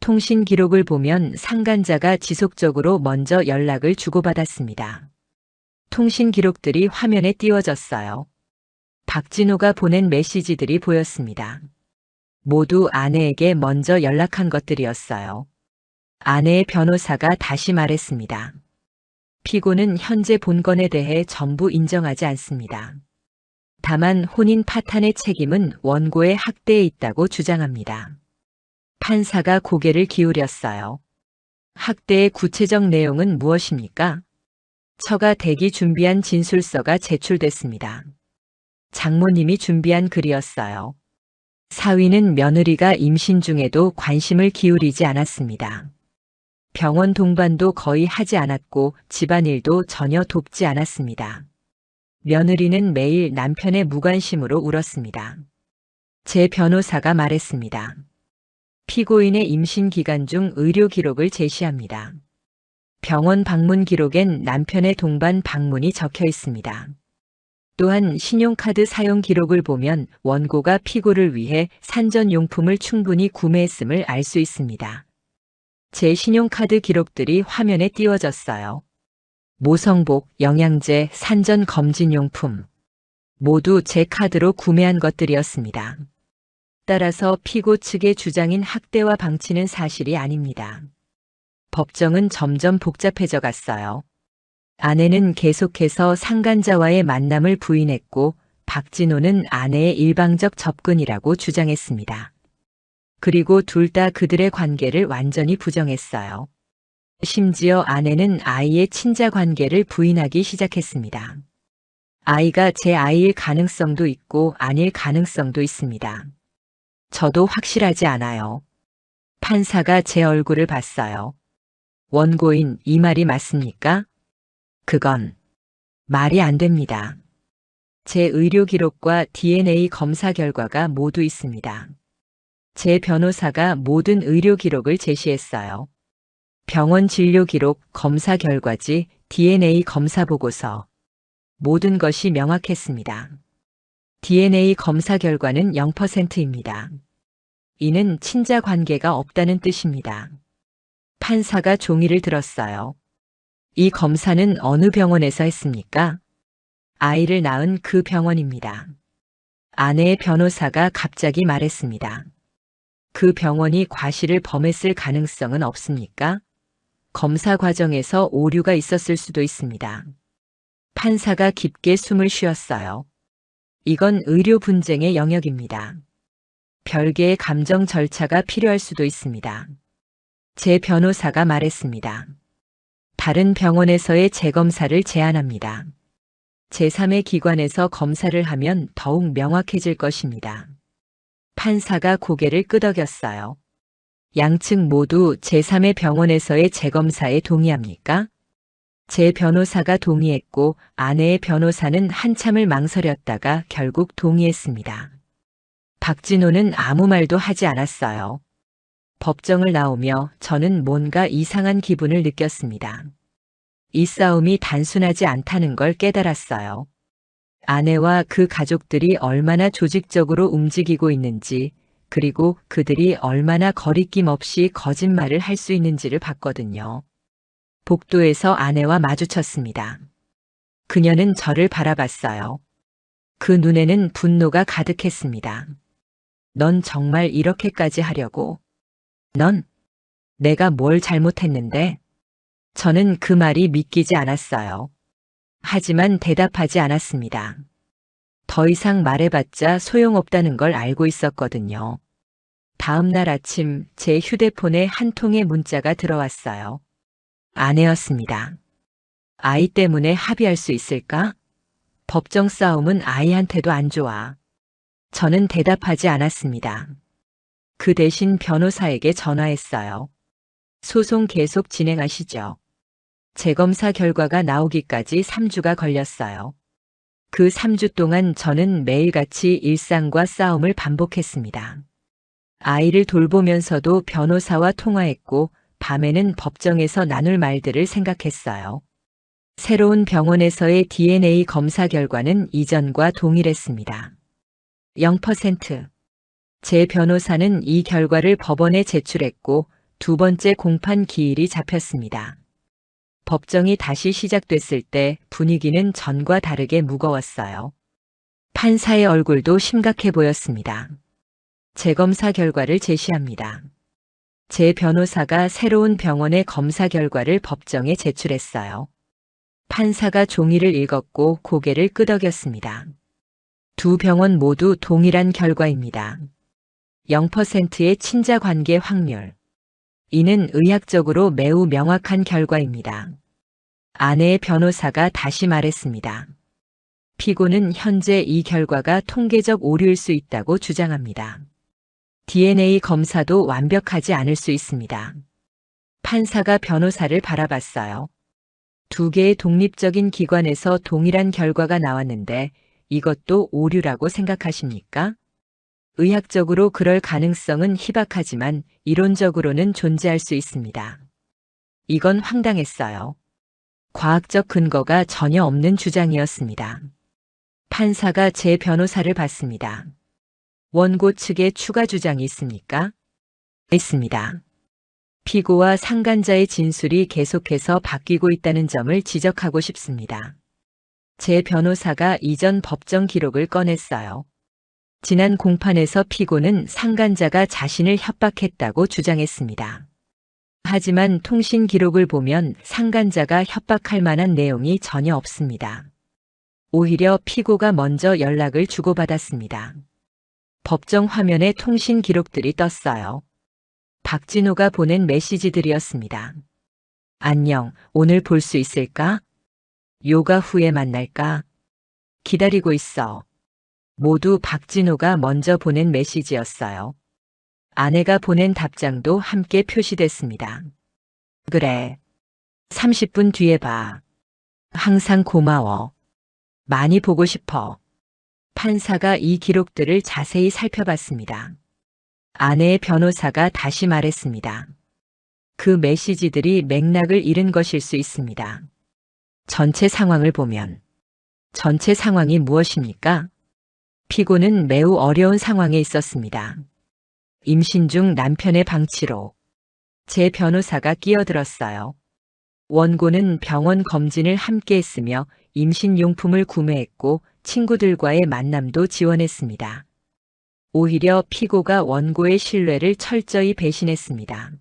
통신 기록을 보면 상간자가 지속적으로 먼저 연락을 주고받았습니다. 통신 기록들이 화면에 띄워졌어요. 박진호가 보낸 메시지들이 보였습니다. 모두 아내에게 먼저 연락한 것들이었어요. 아내의 변호사가 다시 말했습니다. 피고는 현재 본건에 대해 전부 인정하지 않습니다. 다만 혼인 파탄의 책임은 원고의 학대에 있다고 주장합니다. 판사가 고개를 기울였어요. 학대의 구체적 내용은 무엇입니까? 처가 댁이 준비한 진술서가 제출됐습니다. 장모님이 준비한 글이었어요. 사위는 며느리가 임신 중에도 관심을 기울이지 않았습니다. 병원 동반도 거의 하지 않았고 집안일도 전혀 돕지 않았습니다. 며느리는 매일 남편의 무관심으로 울었습니다. 제 변호사가 말했습니다. 피고인의 임신 기간 중 의료 기록을 제시합니다. 병원 방문 기록엔 남편의 동반 방문이 적혀 있습니다. 또한 신용카드 사용 기록을 보면 원고가 피고를 위해 산전용품을 충분히 구매했음을 알 수 있습니다. 제 신용카드 기록들이 화면에 띄워졌어요. 모성복, 영양제, 산전검진용품 모두 제 카드로 구매한 것들이었습니다. 따라서 피고 측의 주장인 학대와 방치는 사실이 아닙니다. 법정은 점점 복잡해져 갔어요. 아내는 계속해서 상간자와의 만남을 부인했고 박진호는 아내의 일방적 접근이라고 주장했습니다. 그리고 둘 다 그들의 관계를 완전히 부정했어요. 심지어 아내는 아이의 친자 관계를 부인하기 시작했습니다. 아이가 제 아이일 가능성도 있고 아닐 가능성도 있습니다. 저도 확실하지 않아요. 판사가 제 얼굴을 봤어요. 원고인, 이 말이 맞습니까? 그건 말이 안 됩니다. 제 의료 기록과 DNA 검사 결과가 모두 있습니다. 제 변호사가 모든 의료 기록을 제시했어요. 병원 진료 기록, 검사 결과지, DNA 검사 보고서. 모든 것이 명확했습니다. DNA 검사 결과는 0%입니다. 이는 친자 관계가 없다는 뜻입니다. 판사가 종이를 들었어요. 이 검사는 어느 병원에서 했습니까? 아이를 낳은 그 병원입니다. 아내의 변호사가 갑자기 말했습니다. 그 병원이 과실을 범했을 가능성은 없습니까? 검사 과정에서 오류가 있었을 수도 있습니다. 판사가 깊게 숨을 쉬었어요. 이건 의료 분쟁의 영역입니다. 별개의 감정 절차가 필요할 수도 있습니다. 제 변호사가 말했습니다. 다른 병원에서의 재검사를 제안합니다. 제3의 기관에서 검사를 하면 더욱 명확해질 것입니다. 판사가 고개를 끄덕였어요. 양측 모두 제3의 병원에서의 재검사에 동의합니까? 제 변호사가 동의했고 아내의 변호사는 한참을 망설였다가 결국 동의했습니다. 박진호는 아무 말도 하지 않았어요. 법정을 나오며 저는 뭔가 이상한 기분을 느꼈습니다. 이 싸움이 단순하지 않다는 걸 깨달았어요. 아내와 그 가족들이 얼마나 조직적으로 움직이고 있는지, 그리고 그들이 얼마나 거리낌 없이 거짓말을 할 수 있는지를 봤거든요. 복도에서 아내와 마주쳤습니다. 그녀는 저를 바라봤어요. 그 눈에는 분노가 가득했습니다. 넌 정말 이렇게까지 하려고? 넌 내가 뭘 잘못했는데? 저는 그 말이 믿기지 않았어요. 하지만 대답하지 않았습니다. 더 이상 말해봤자 소용없다는 걸 알고 있었거든요. 다음 날 아침 제 휴대폰에 한 통의 문자가 들어왔어요. 아내였습니다. 아이 때문에 합의할 수 있을까? 법정 싸움은 아이한테도 안 좋아. 저는 대답하지 않았습니다. 그 대신 변호사에게 전화했어요. 소송 계속 진행하시죠. 재검사 결과가 나오기까지 3주가 걸렸어요. 그 3주 동안 저는 매일같이 일상과 싸움을 반복했습니다. 아이를 돌보면서도 변호사와 통화했고 밤에는 법정에서 나눌 말들을 생각했어요. 새로운 병원에서의 DNA 검사 결과는 이전과 동일했습니다. 0%. 제 변호사는 이 결과를 법원에 제출했고 두 번째 공판 기일이 잡혔습니다. 법정이 다시 시작됐을 때 분위기는 전과 다르게 무거웠어요. 판사의 얼굴도 심각해 보였습니다. 재검사 결과를 제시합니다. 제 변호사가 새로운 병원의 검사 결과를 법정에 제출했어요. 판사가 종이를 읽었고 고개를 끄덕였습니다. 두 병원 모두 동일한 결과입니다. 0%의 친자 관계 확률. 이는 의학적으로 매우 명확한 결과입니다. 아내의 변호사가 다시 말했습니다. 피고는 현재 이 결과가 통계적 오류일 수 있다고 주장합니다. DNA 검사도 완벽하지 않을 수 있습니다. 판사가 변호사를 바라봤어요. 두 개의 독립적인 기관에서 동일한 결과가 나왔는데 이것도 오류라고 생각하십니까? 의학적으로 그럴 가능성은 희박하지만 이론적으로는 존재할 수 있습니다. 이건 황당했어요. 과학적 근거가 전혀 없는 주장이었습니다. 판사가 제 변호사를 봤습니다. 원고 측에 추가 주장이 있습니까? 있습니다. 피고와 상간자의 진술이 계속해서 바뀌고 있다는 점을 지적하고 싶습니다. 제 변호사가 이전 법정 기록을 꺼냈어요. 지난 공판에서 피고는 상간자가 자신을 협박했다고 주장했습니다. 하지만 통신 기록을 보면 상간자가 협박할 만한 내용이 전혀 없습니다. 오히려 피고가 먼저 연락을 주고받았습니다. 법정 화면에 통신 기록들이 떴어요. 박진호가 보낸 메시지들이었습니다. 안녕, 오늘 볼 수 있을까? 요가 후에 만날까? 기다리고 있어. 모두 박진호가 먼저 보낸 메시지였어요. 아내가 보낸 답장도 함께 표시됐습니다. 그래. 30분 뒤에 봐. 항상 고마워. 많이 보고 싶어. 판사가 이 기록들을 자세히 살펴봤습니다. 아내의 변호사가 다시 말했습니다. 그 메시지들이 맥락을 잃은 것일 수 있습니다. 전체 상황을 보면. 전체 상황이 무엇입니까? 피고는 매우 어려운 상황에 있었습니다. 임신 중 남편의 방치로. 제 변호사가 끼어들었어요. 원고는 병원 검진을 함께 했으며 임신용품을 구매했고 친구들과의 만남도 지원했습니다. 오히려 피고가 원고의 신뢰를 철저히 배신했습니다.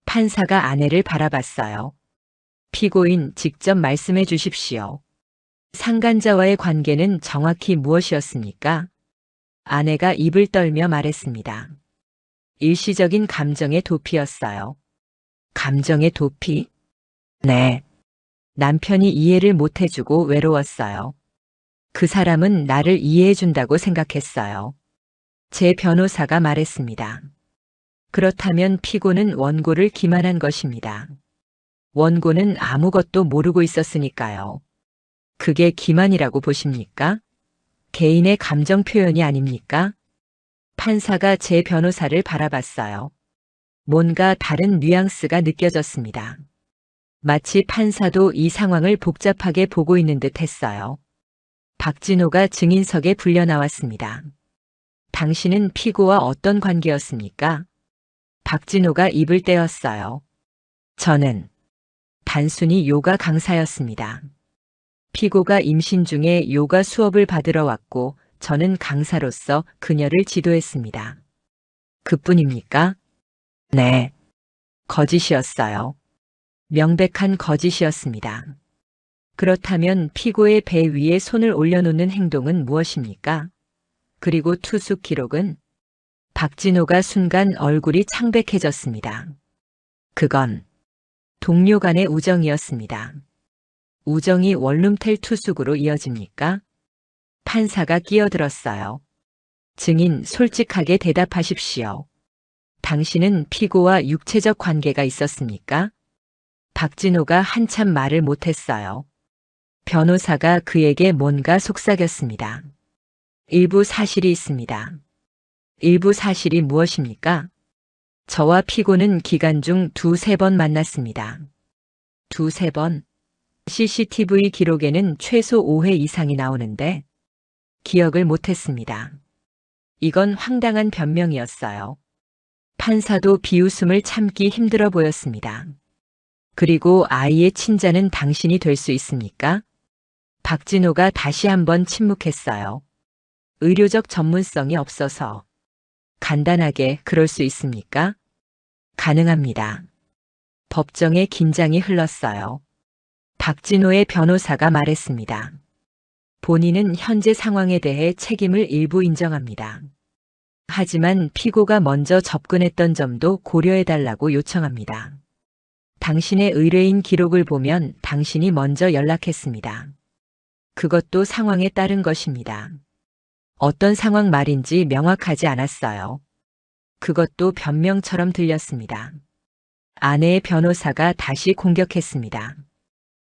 판사가 아내를 바라봤어요. 피고인 직접 말씀해 주십시오. 상간자와의 관계는 정확히 무엇이었습니까? 아내가 입을 떨며 말했습니다. 일시적인 감정의 도피였어요. 감정의 도피? 네. 남편이 이해를 못해주고 외로웠어요. 그 사람은 나를 이해해준다고 생각했어요. 제 변호사가 말했습니다. 그렇다면 피고는 원고를 기만한 것입니다. 원고는 아무것도 모르고 있었으니까요. 그게 기만이라고 보십니까? 개인의 감정 표현이 아닙니까? 판사가 제 변호사를 바라봤어요. 뭔가 다른 뉘앙스가 느껴졌습니다. 마치 판사도 이 상황을 복잡하게 보고 있는 듯 했어요. 박진호가 증인석에 불려 나왔습니다. 당신은 피고와 어떤 관계였습니까? 박진호가 입을 떼었어요. 저는 단순히 요가 강사였습니다. 피고가 임신 중에 요가 수업을 받으러 왔고 저는 강사로서 그녀를 지도했습니다. 그뿐입니까? 네. 거짓이었어요. 명백한 거짓이었습니다. 그렇다면 피고의 배 위에 손을 올려놓는 행동은 무엇입니까? 그리고 투숙 기록은? 박진호가 순간 얼굴이 창백해졌습니다. 그건 동료 간의 우정이었습니다. 우정이 원룸텔 투숙으로 이어집니까? 판사가 끼어들었어요. 증인 솔직하게 대답하십시오. 당신은 피고와 육체적 관계가 있었습니까? 박진호가 한참 말을 못했어요. 변호사가 그에게 뭔가 속삭였습니다. 일부 사실이 있습니다. 일부 사실이 무엇입니까? 저와 피고는 기간 중 두세 번 만났습니다. 두세 번? CCTV 기록에는 최소 5회 이상이 나오는데 기억을 못했습니다. 이건 황당한 변명이었어요. 판사도 비웃음을 참기 힘들어 보였습니다. 그리고 아이의 친자는 당신이 될 수 있습니까? 박진호가 다시 한번 침묵했어요. 의료적 전문성이 없어서. 간단하게 그럴 수 있습니까? 가능합니다. 법정에 긴장이 흘렀어요. 박진호의 변호사가 말했습니다. 본인은 현재 상황에 대해 책임을 일부 인정합니다. 하지만 피고가 먼저 접근했던 점도 고려해달라고 요청합니다. 당신의 의뢰인 기록을 보면 당신이 먼저 연락했습니다. 그것도 상황에 따른 것입니다. 어떤 상황 말인지 명확하지 않았어요. 그것도 변명처럼 들렸습니다. 아내의 변호사가 다시 공격했습니다.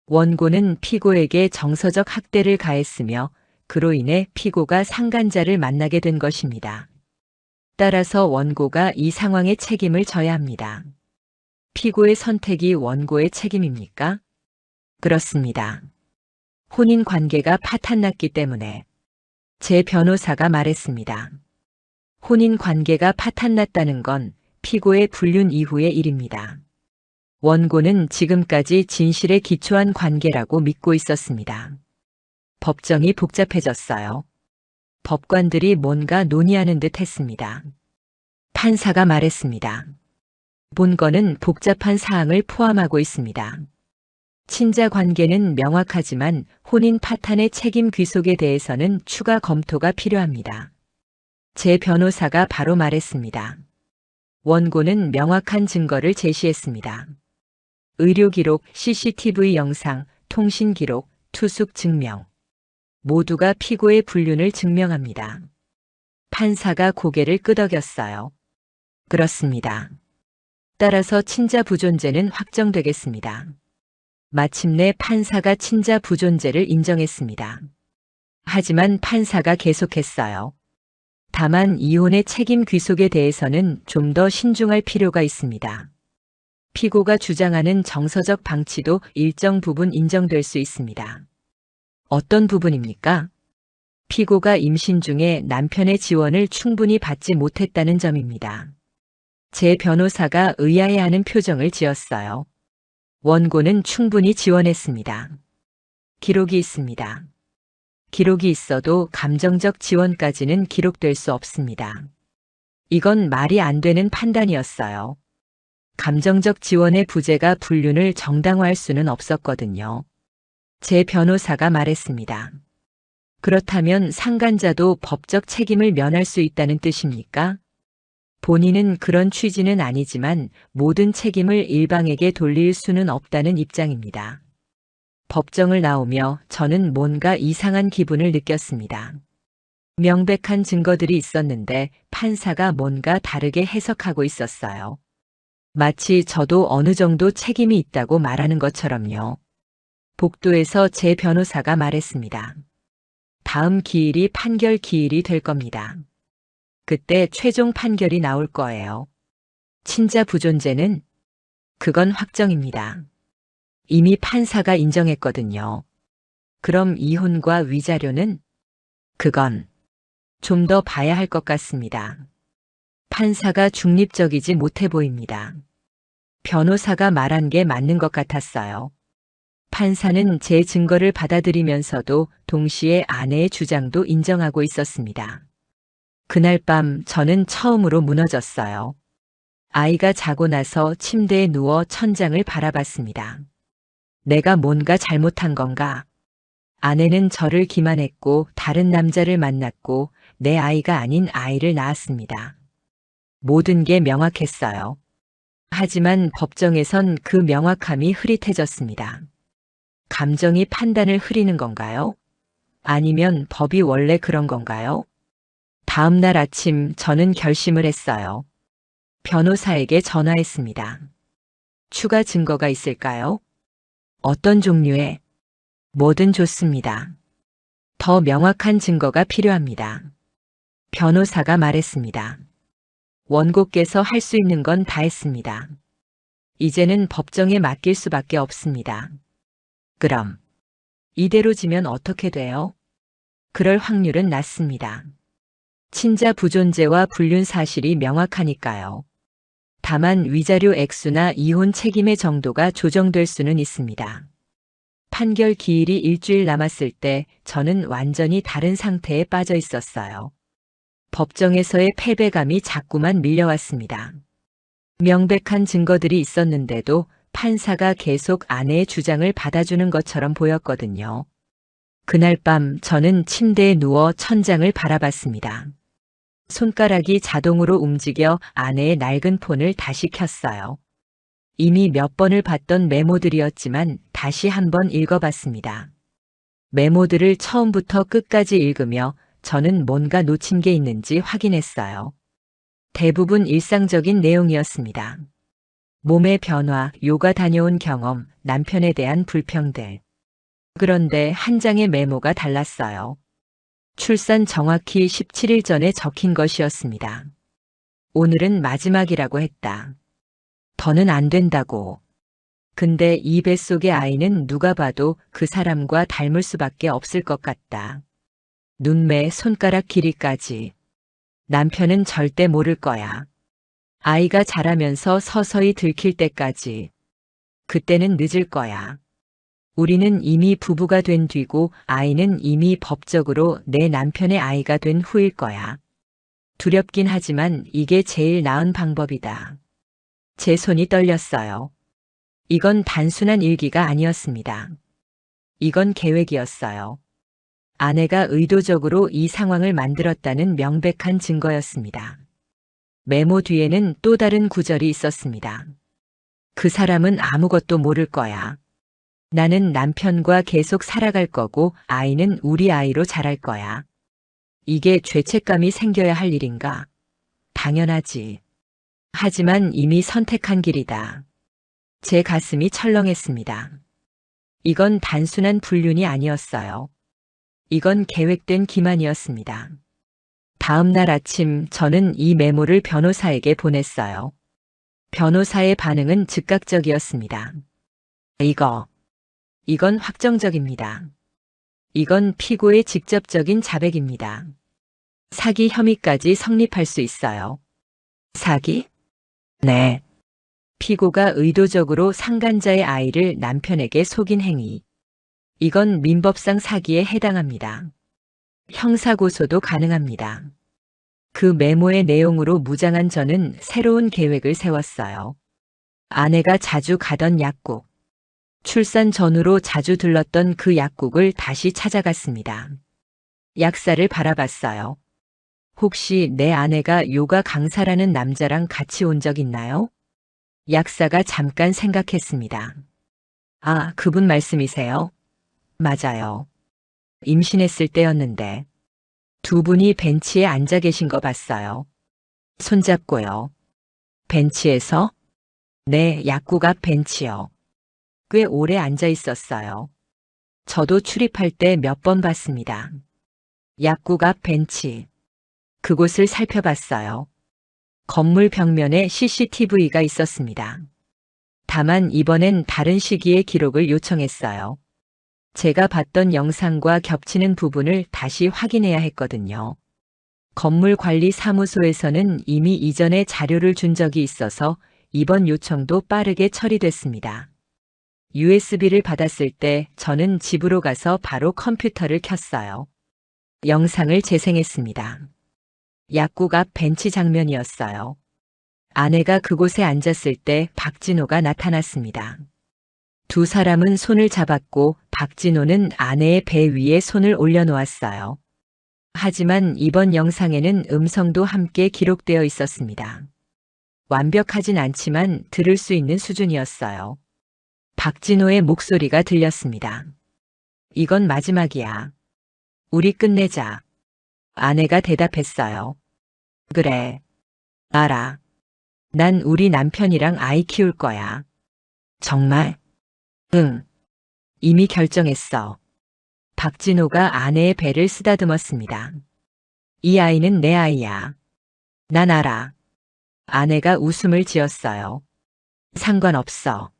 원고는 피고에게 정서적 학대를 가했으며 그로 인해 피고가 상간자를 만나게 된 것입니다. 따라서 원고가 이 상황의 책임을 져야 합니다. 피고의 선택이 원고의 책임입니까? 그렇습니다. 혼인 관계가 파탄났기 때문에. 제 변호사가 말했습니다. 혼인 관계가 파탄났다는 건 피고의 불륜 이후의 일입니다. 원고는 지금까지 진실에 기초한 관계라고 믿고 있었습니다. 법정이 복잡해졌어요. 법관들이 뭔가 논의하는 듯 했습니다. 판사가 말했습니다. 본건은 복잡한 사항을 포함하고 있습니다. 친자 관계는 명확하지만 혼인 파탄의 책임 귀속에 대해서는 추가 검토가 필요합니다. 제 변호사가 바로 말했습니다. 원고는 명확한 증거를 제시했습니다. 의료 기록, CCTV 영상, 통신 기록, 투숙 증명. 모두가 피고의 불륜을 증명합니다. 판사가 고개를 끄덕였어요. 그렇습니다. 따라서 친자 부존재는 확정되겠습니다. 마침내 판사가 친자 부존재를 인정했습니다. 하지만 판사가 계속했어요. 다만 이혼의 책임 귀속에 대해서는 좀 더 신중할 필요가 있습니다. 피고가 주장하는 정서적 방치도 일정 부분 인정될 수 있습니다. 어떤 부분입니까? 피고가 임신 중에 남편의 지원을 충분히 받지 못했다는 점입니다. 제 변호사가 의아해하는 표정을 지었어요. 원고는 충분히 지원했습니다. 기록이 있습니다. 기록이 있어도 감정적 지원까지는 기록될 수 없습니다. 이건 말이 안 되는 판단이었어요. 감정적 지원의 부재가 불륜을 정당화할 수는 없었거든요. 제 변호사가 말했습니다. 그렇다면 상간자도 법적 책임을 면할 수 있다는 뜻입니까? 본인은 그런 취지는 아니지만 모든 책임을 일방에게 돌릴 수는 없다는 입장입니다. 법정을 나오며 저는 뭔가 이상한 기분을 느꼈습니다. 명백한 증거들이 있었는데 판사가 뭔가 다르게 해석하고 있었어요. 마치 저도 어느 정도 책임이 있다고 말하는 것처럼요. 복도에서 제 변호사가 말했습니다. 다음 기일이 판결 기일이 될 겁니다. 그때 최종 판결이 나올 거예요. 친자 부존재는? 그건 확정입니다. 이미 판사가 인정했거든요. 그럼 이혼과 위자료는? 그건 좀 더 봐야 할 것 같습니다. 판사가 중립적이지 못해 보입니다. 변호사가 말한 게 맞는 것 같았어요. 판사는 제 증거를 받아들이면서도 동시에 아내의 주장도 인정하고 있었습니다. 그날 밤 저는 처음으로 무너졌어요. 아이가 자고 나서 침대에 누워 천장을 바라봤습니다. 내가 뭔가 잘못한 건가? 아내는 저를 기만했고 다른 남자를 만났고 내 아이가 아닌 아이를 낳았습니다. 모든 게 명확했어요. 하지만 법정에선 그 명확함이 흐릿해졌습니다. 감정이 판단을 흐리는 건가요? 아니면 법이 원래 그런 건가요? 다음 날 아침 저는 결심을 했어요. 변호사에게 전화했습니다. 추가 증거가 있을까요? 어떤 종류의? 뭐든 좋습니다. 더 명확한 증거가 필요합니다. 변호사가 말했습니다. 원고께서 할 수 있는 건 다 했습니다. 이제는 법정에 맡길 수밖에 없습니다. 그럼 이대로 지면 어떻게 돼요? 그럴 확률은 낮습니다. 친자 부존재와 불륜 사실이 명확하니까요. 다만 위자료 액수나 이혼 책임의 정도가 조정될 수는 있습니다. 판결 기일이 일주일 남았을 때 저는 완전히 다른 상태에 빠져 있었어요. 법정에서의 패배감이 자꾸만 밀려왔습니다. 명백한 증거들이 있었는데도 판사가 계속 아내의 주장을 받아주는 것처럼 보였거든요. 그날 밤 저는 침대에 누워 천장을 바라봤습니다. 손가락이 자동으로 움직여 아내의 낡은 폰을 다시 켰어요. 이미 몇 번을 봤던 메모들이었지만 다시 한번 읽어봤습니다. 메모들을 처음부터 끝까지 읽으며 저는 뭔가 놓친 게 있는지 확인했어요. 대부분 일상적인 내용이었습니다. 몸의 변화, 요가 다녀온 경험, 남편에 대한 불평들. 그런데 한 장의 메모가 달랐어요. 출산 정확히 17일 전에 적힌 것이었습니다. 오늘은 마지막이라고 했다. 더는 안 된다고. 근데 이 뱃속의 아이는 누가 봐도 그 사람과 닮을 수밖에 없을 것 같다. 눈매, 손가락 길이까지. 남편은 절대 모를 거야. 아이가 자라면서 서서히 들킬 때까지. 그때는 늦을 거야. 우리는 이미 부부가 된 뒤고 아이는 이미 법적으로 내 남편의 아이가 된 후일 거야. 두렵긴 하지만 이게 제일 나은 방법이다. 제 손이 떨렸어요. 이건 단순한 일기가 아니었습니다. 이건 계획이었어요. 아내가 의도적으로 이 상황을 만들었다는 명백한 증거였습니다. 메모 뒤에는 또 다른 구절이 있었습니다. 그 사람은 아무것도 모를 거야. 나는 남편과 계속 살아갈 거고 아이는 우리 아이로 자랄 거야. 이게 죄책감이 생겨야 할 일인가? 당연하지. 하지만 이미 선택한 길이다. 제 가슴이 철렁했습니다. 이건 단순한 불륜이 아니었어요. 이건 계획된 기만이었습니다. 다음 날 아침 저는 이 메모를 변호사에게 보냈어요. 변호사의 반응은 즉각적이었습니다. 이건 확정적입니다. 이건 피고의 직접적인 자백입니다. 사기 혐의까지 성립할 수 있어요. 사기? 네. 피고가 의도적으로 상간자의 아이를 남편에게 속인 행위. 이건 민법상 사기에 해당합니다. 형사고소도 가능합니다. 그 메모의 내용으로 무장한 저는 새로운 계획을 세웠어요. 아내가 자주 가던 약국. 출산 전후로 자주 들렀던 그 약국을 다시 찾아갔습니다. 약사를 바라봤어요. 혹시 내 아내가 요가 강사라는 남자랑 같이 온 적 있나요? 약사가 잠깐 생각했습니다. 아, 그분 말씀이세요? 맞아요. 임신했을 때였는데 두 분이 벤치에 앉아 계신 거 봤어요. 손잡고요. 벤치에서? 네, 약국 앞 벤치요. 꽤 오래 앉아 있었어요. 저도 출입할 때 몇 번 봤습니다. 약국 앞 벤치. 그곳을 살펴봤어요. 건물 벽면에 CCTV가 있었습니다. 다만 이번엔 다른 시기의 기록을 요청했어요. 제가 봤던 영상과 겹치는 부분을 다시 확인해야 했거든요. 건물관리사무소에서는 이미 이전에 자료를 준 적이 있어서 이번 요청도 빠르게 처리됐습니다. USB를 받았을 때 저는 집으로 가서 바로 컴퓨터를 켰어요. 영상을 재생했습니다. 약국 앞 벤치 장면이었어요. 아내가 그곳에 앉았을 때 박진호가 나타났습니다. 두 사람은 손을 잡았고 박진호는 아내의 배 위에 손을 올려놓았어요. 하지만 이번 영상에는 음성도 함께 기록되어 있었습니다. 완벽하진 않지만 들을 수 있는 수준이었어요. 박진호의 목소리가 들렸습니다. 이건 마지막이야. 우리 끝내자. 아내가 대답했어요. 그래. 알아. 난 우리 남편이랑 아이 키울 거야. 정말? 응. 이미 결정했어. 박진호가 아내의 배를 쓰다듬었습니다. 이 아이는 내 아이야. 난 알아. 아내가 웃음을 지었어요. 상관없어.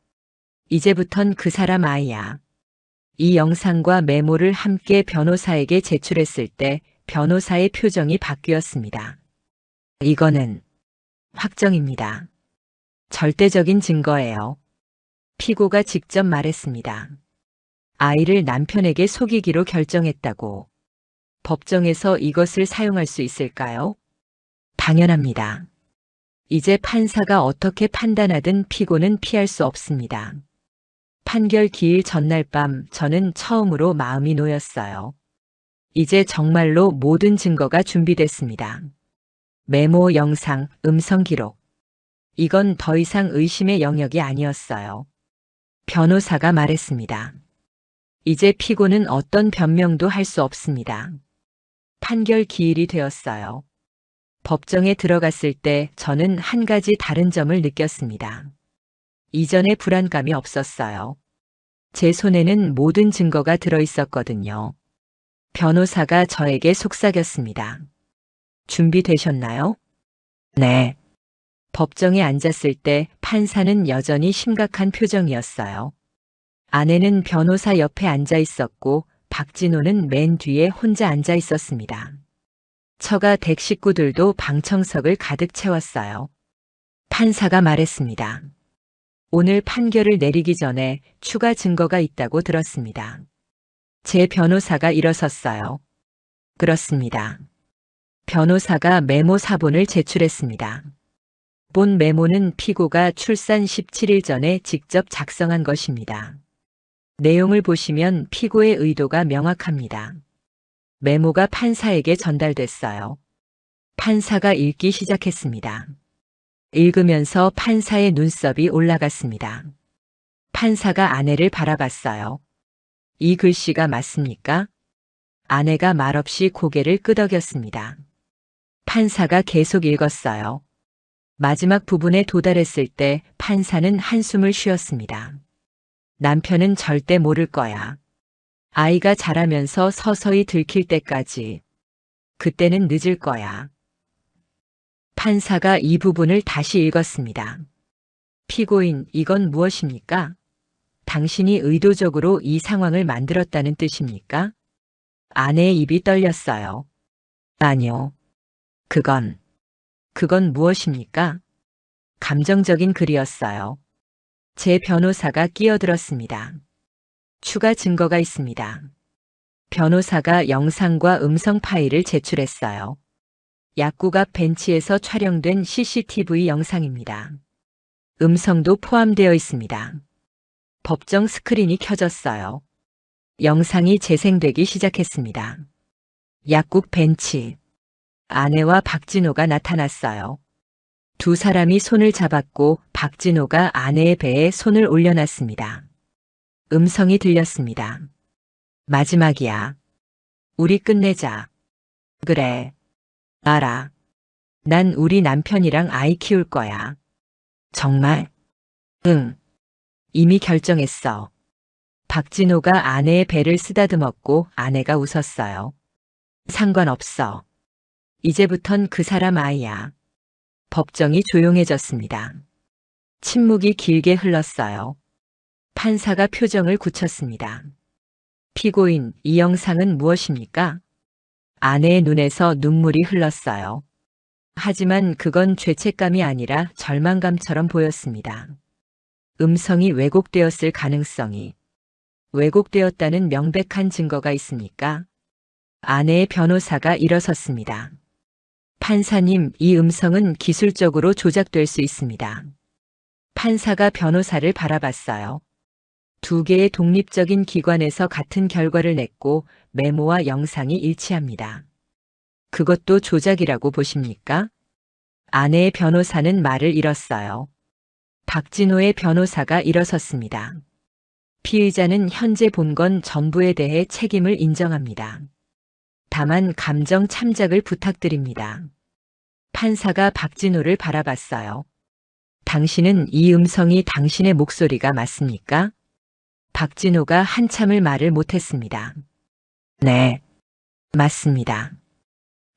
이제부턴 그 사람 아이야. 이 영상과 메모를 함께 변호사에게 제출했을 때 변호사의 표정이 바뀌었습니다. 이거는 확정입니다. 절대적인 증거예요. 피고가 직접 말했습니다. 아이를 남편에게 속이기로 결정했다고. 법정에서 이것을 사용할 수 있을까요? 당연합니다. 이제 판사가 어떻게 판단하든 피고는 피할 수 없습니다. 판결 기일 전날 밤 저는 처음으로 마음이 놓였어요. 이제 정말로 모든 증거가 준비됐습니다. 메모, 영상, 음성 기록. 이건 더 이상 의심의 영역이 아니었어요. 변호사가 말했습니다. 이제 피고는 어떤 변명도 할 수 없습니다. 판결 기일이 되었어요. 법정에 들어갔을 때 저는 한 가지 다른 점을 느꼈습니다. 이전에 불안감이 없었어요. 제 손에는 모든 증거가 들어있었거든요. 변호사가 저에게 속삭였습니다. 준비되셨나요? 네. 법정에 앉았을 때 판사는 여전히 심각한 표정이었어요. 아내는 변호사 옆에 앉아 있었고 박진호는 맨 뒤에 혼자 앉아 있었습니다. 처가 댁 식구들도 방청석을 가득 채웠어요. 판사가 말했습니다. 오늘 판결을 내리기 전에 추가 증거가 있다고 들었습니다. 제 변호사가 일어섰어요. 그렇습니다. 변호사가 메모 사본을 제출했습니다. 본 메모는 피고가 출산 17일 전에 직접 작성한 것입니다. 내용을 보시면 피고의 의도가 명확합니다. 메모가 판사에게 전달됐어요. 판사가 읽기 시작했습니다. 읽으면서 판사의 눈썹이 올라갔습니다. 판사가 아내를 바라봤어요. 이 글씨가 맞습니까? 아내가 말없이 고개를 끄덕였습니다. 판사가 계속 읽었어요. 마지막 부분에 도달했을 때 판사는 한숨을 쉬었습니다. 남편은 절대 모를 거야. 아이가 자라면서 서서히 들킬 때까지. 그때는 늦을 거야. 판사가 이 부분을 다시 읽었습니다. 피고인, 이건 무엇입니까? 당신이 의도적으로 이 상황을 만들었다는 뜻입니까? 아내의 입이 떨렸어요. 아니요. 그건 무엇입니까? 감정적인 글이었어요. 제 변호사가 끼어들었습니다. 추가 증거가 있습니다. 변호사가 영상과 음성 파일을 제출했어요. 약국 앞 벤치에서 촬영된 CCTV 영상입니다. 음성도 포함되어 있습니다. 법정 스크린이 켜졌어요. 영상이 재생되기 시작했습니다. 약국 벤치. 아내와 박진호가 나타났어요. 두 사람이 손을 잡았고 박진호가 아내의 배에 손을 올려놨습니다. 음성이 들렸습니다. 마지막이야. 우리 끝내자. 그래. 알아. 난 우리 남편이랑 아이 키울 거야. 정말? 응. 이미 결정했어. 박진호가 아내의 배를 쓰다듬었고 아내가 웃었어요. 상관없어. 이제부턴 그 사람 아이야. 법정이 조용해졌습니다. 침묵이 길게 흘렀어요. 판사가 표정을 굳혔습니다. 피고인, 이 영상은 무엇입니까? 아내의 눈에서 눈물이 흘렀어요. 하지만 그건 죄책감이 아니라 절망감처럼 보였습니다. 음성이 왜곡되었을 가능성이. 왜곡되었다는 명백한 증거가 있습니까? 아내의 변호사가 일어섰습니다. 판사님, 이 음성은 기술적으로 조작될 수 있습니다. 판사가 변호사를 바라봤어요. 두 개의 독립적인 기관에서 같은 결과를 냈고 메모와 영상이 일치합니다. 그것도 조작이라고 보십니까? 아내의 변호사는 말을 잃었어요. 박진호의 변호사가 일어섰습니다. 피의자는 현재 본 건 전부에 대해 책임을 인정합니다. 다만 감정 참작을 부탁드립니다. 판사가 박진호를 바라봤어요. 당신은 이 음성이 당신의 목소리가 맞습니까? 박진호가 한참을 말을 못했습니다. 네, 맞습니다.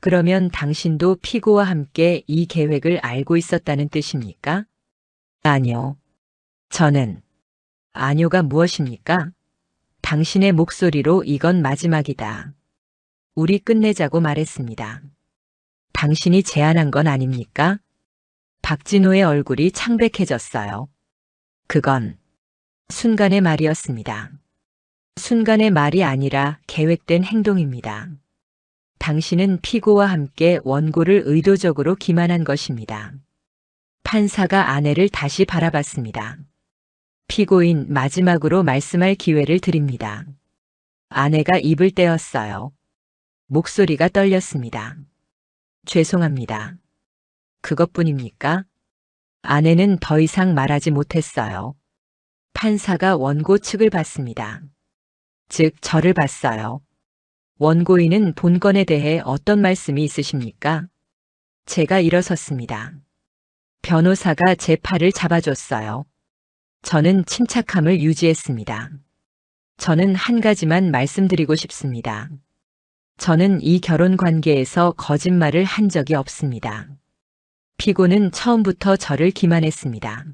그러면 당신도 피고와 함께 이 계획을 알고 있었다는 뜻입니까? 아니요. 저는. 아니요가 무엇입니까? 당신의 목소리로 이건 마지막이다. 우리 끝내자고 말했습니다. 당신이 제안한 건 아닙니까? 박진호의 얼굴이 창백해졌어요. 그건 순간의 말이었습니다. 순간의 말이 아니라 계획된 행동입니다. 당신은 피고와 함께 원고를 의도적으로 기만한 것입니다. 판사가 아내를 다시 바라봤습니다. 피고인, 마지막으로 말씀할 기회를 드립니다. 아내가 입을 떼었어요. 목소리가 떨렸습니다. 죄송합니다. 그것뿐입니까? 아내는 더 이상 말하지 못했어요. 판사가 원고 측을 봤습니다. 즉, 저를 봤어요. 원고인은 본건에 대해 어떤 말씀이 있으십니까? 제가 일어섰습니다. 변호사가 제 팔을 잡아줬어요. 저는 침착함을 유지했습니다. 저는 한 가지만 말씀드리고 싶습니다. 저는 이 결혼 관계에서 거짓말을 한 적이 없습니다. 피고는 처음부터 저를 기만했습니다.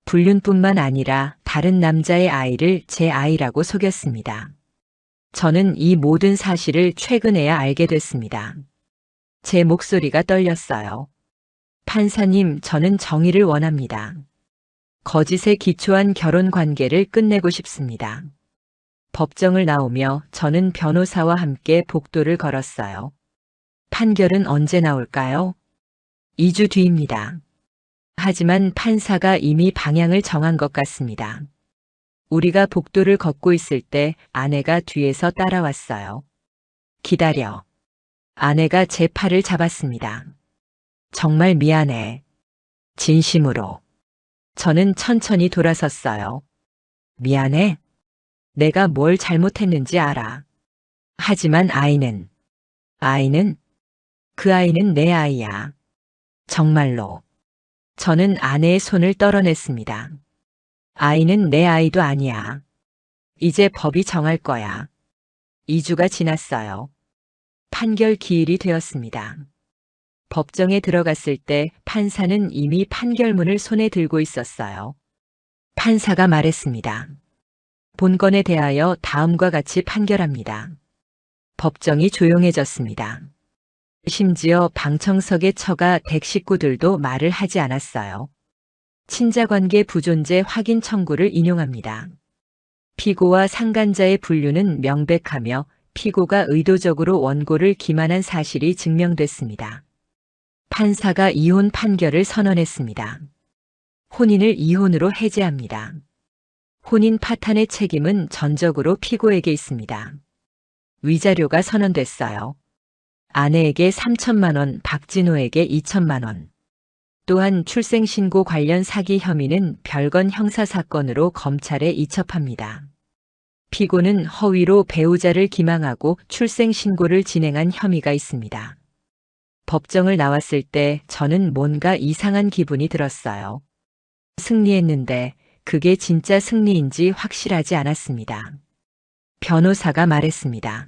불륜뿐만 아니라 다른 남자의 아이를 제 아이라고 속였습니다. 저는 이 모든 사실을 최근에야 알게 됐습니다. 제 목소리가 떨렸어요. 판사님, 저는 정의를 원합니다. 거짓에 기초한 결혼 관계를 끝내고 싶습니다. 법정을 나오며 저는 변호사와 함께 복도를 걸었어요. 판결은 언제 나올까요? 2주 뒤입니다. 하지만 판사가 이미 방향을 정한 것 같습니다. 우리가 복도를 걷고 있을 때 아내가 뒤에서 따라왔어요. 기다려. 아내가 제 팔을 잡았습니다. 정말 미안해. 진심으로. 저는 천천히 돌아섰어요. 미안해? 내가 뭘 잘못했는지 알아. 하지만 아이는 그 아이는 내 아이야. 정말로. 저는 아내의 손을 떨어냈습니다. 아이는 내 아이도 아니야. 이제 법이 정할 거야. 2주가 지났어요. 판결 기일이 되었습니다. 법정에 들어갔을 때 판사는 이미 판결문을 손에 들고 있었어요. 판사가 말했습니다. 본건에 대하여 다음과 같이 판결합니다. 법정이 조용해졌습니다. 심지어 방청석의 처가 댁 식구들도 말을 하지 않았어요. 친자관계 부존재 확인 청구를 인용합니다. 피고와 상간자의 분류는 명백하며 피고가 의도적으로 원고를 기만한 사실이 증명됐습니다. 판사가 이혼 판결을 선언했습니다. 혼인을 이혼으로 해제합니다. 혼인 파탄의 책임은 전적으로 피고에게 있습니다. 위자료가 선언됐어요. 아내에게 3천만 원, 박진호에게 2천만 원. 또한 출생신고 관련 사기 혐의는 별건 형사사건으로 검찰에 이첩합니다. 피고는 허위로 배우자를 기망하고 출생신고를 진행한 혐의가 있습니다. 법정을 나왔을 때 저는 뭔가 이상한 기분이 들었어요. 승리했는데 그게 진짜 승리인지 확실하지 않았습니다. 변호사가 말했습니다.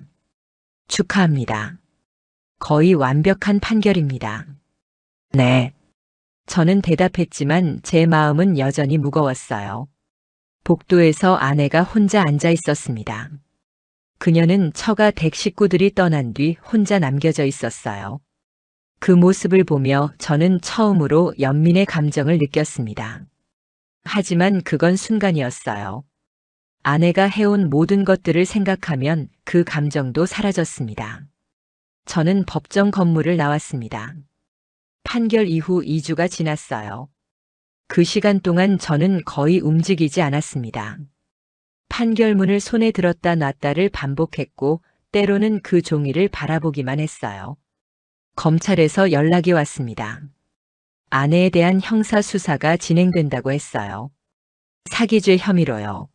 축하합니다. 거의 완벽한 판결입니다. 네. 저는 대답했지만 제 마음은 여전히 무거웠어요. 복도에서 아내가 혼자 앉아 있었습니다. 그녀는 처가 댁 식구들이 떠난 뒤 혼자 남겨져 있었어요. 그 모습을 보며 저는 처음으로 연민의 감정을 느꼈습니다. 하지만 그건 순간이었어요. 아내가 해온 모든 것들을 생각하면 그 감정도 사라졌습니다. 저는 법정 건물을 나왔습니다. 판결 이후 2주가 지났어요. 그 시간 동안 저는 거의 움직이지 않았습니다. 판결문을 손에 들었다 놨다를 반복했고 때로는 그 종이를 바라보기만 했어요. 검찰에서 연락이 왔습니다. 아내에 대한 형사 수사가 진행된다고 했어요. 사기죄 혐의로요.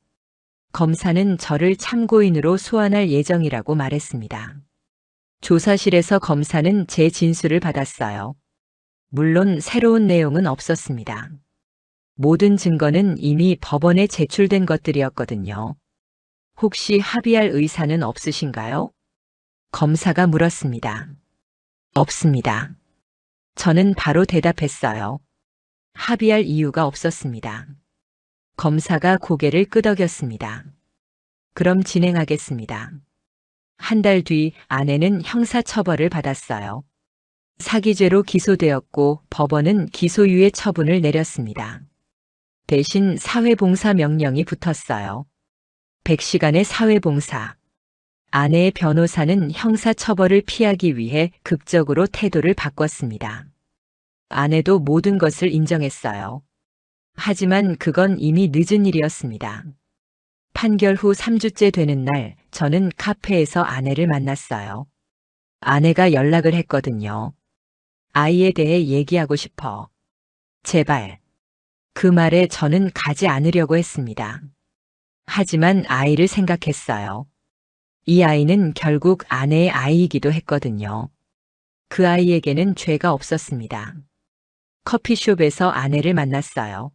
검사는 저를 참고인으로 소환할 예정이라고 말했습니다. 조사실에서 검사는 제 진술을 받았어요. 물론 새로운 내용은 없었습니다. 모든 증거는 이미 법원에 제출된 것들이었거든요. 혹시 합의할 의사는 없으신가요? 검사가 물었습니다. 없습니다. 저는 바로 대답했어요. 합의할 이유가 없었습니다. 검사가 고개를 끄덕였습니다. 그럼 진행하겠습니다. 한 달 뒤 아내는 형사처벌을 받았어요. 사기죄로 기소되었고 법원은 기소유예 처분을 내렸습니다. 대신 사회봉사 명령이 붙었어요. 100시간의 사회봉사. 아내의 변호사는 형사처벌을 피하기 위해 극적으로 태도를 바꿨습니다. 아내도 모든 것을 인정했어요. 하지만 그건 이미 늦은 일이었습니다. 판결 후 3주째 되는 날, 저는 카페에서 아내를 만났어요. 아내가 연락을 했거든요. 아이에 대해 얘기하고 싶어. 제발. 그 말에 저는 가지 않으려고 했습니다. 하지만 아이를 생각했어요. 이 아이는 결국 아내의 아이이기도 했거든요. 그 아이에게는 죄가 없었습니다. 커피숍에서 아내를 만났어요.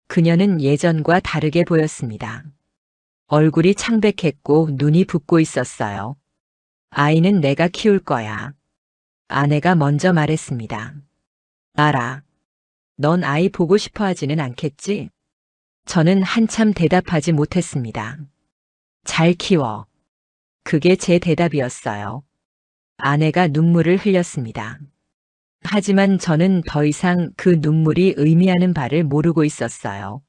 그녀는 예전과 다르게 보였습니다. 얼굴이 창백했고 눈이 붓고 있었어요. 아이는 내가 키울 거야. 아내가 먼저 말했습니다. 알아. 넌 아이 보고 싶어 하지는 않겠지? 저는 한참 대답하지 못했습니다. 잘 키워. 그게 제 대답이었어요. 아내가 눈물을 흘렸습니다. 하지만 저는 더 이상 그 눈물이 의미하는 바를 모르고 있었어요.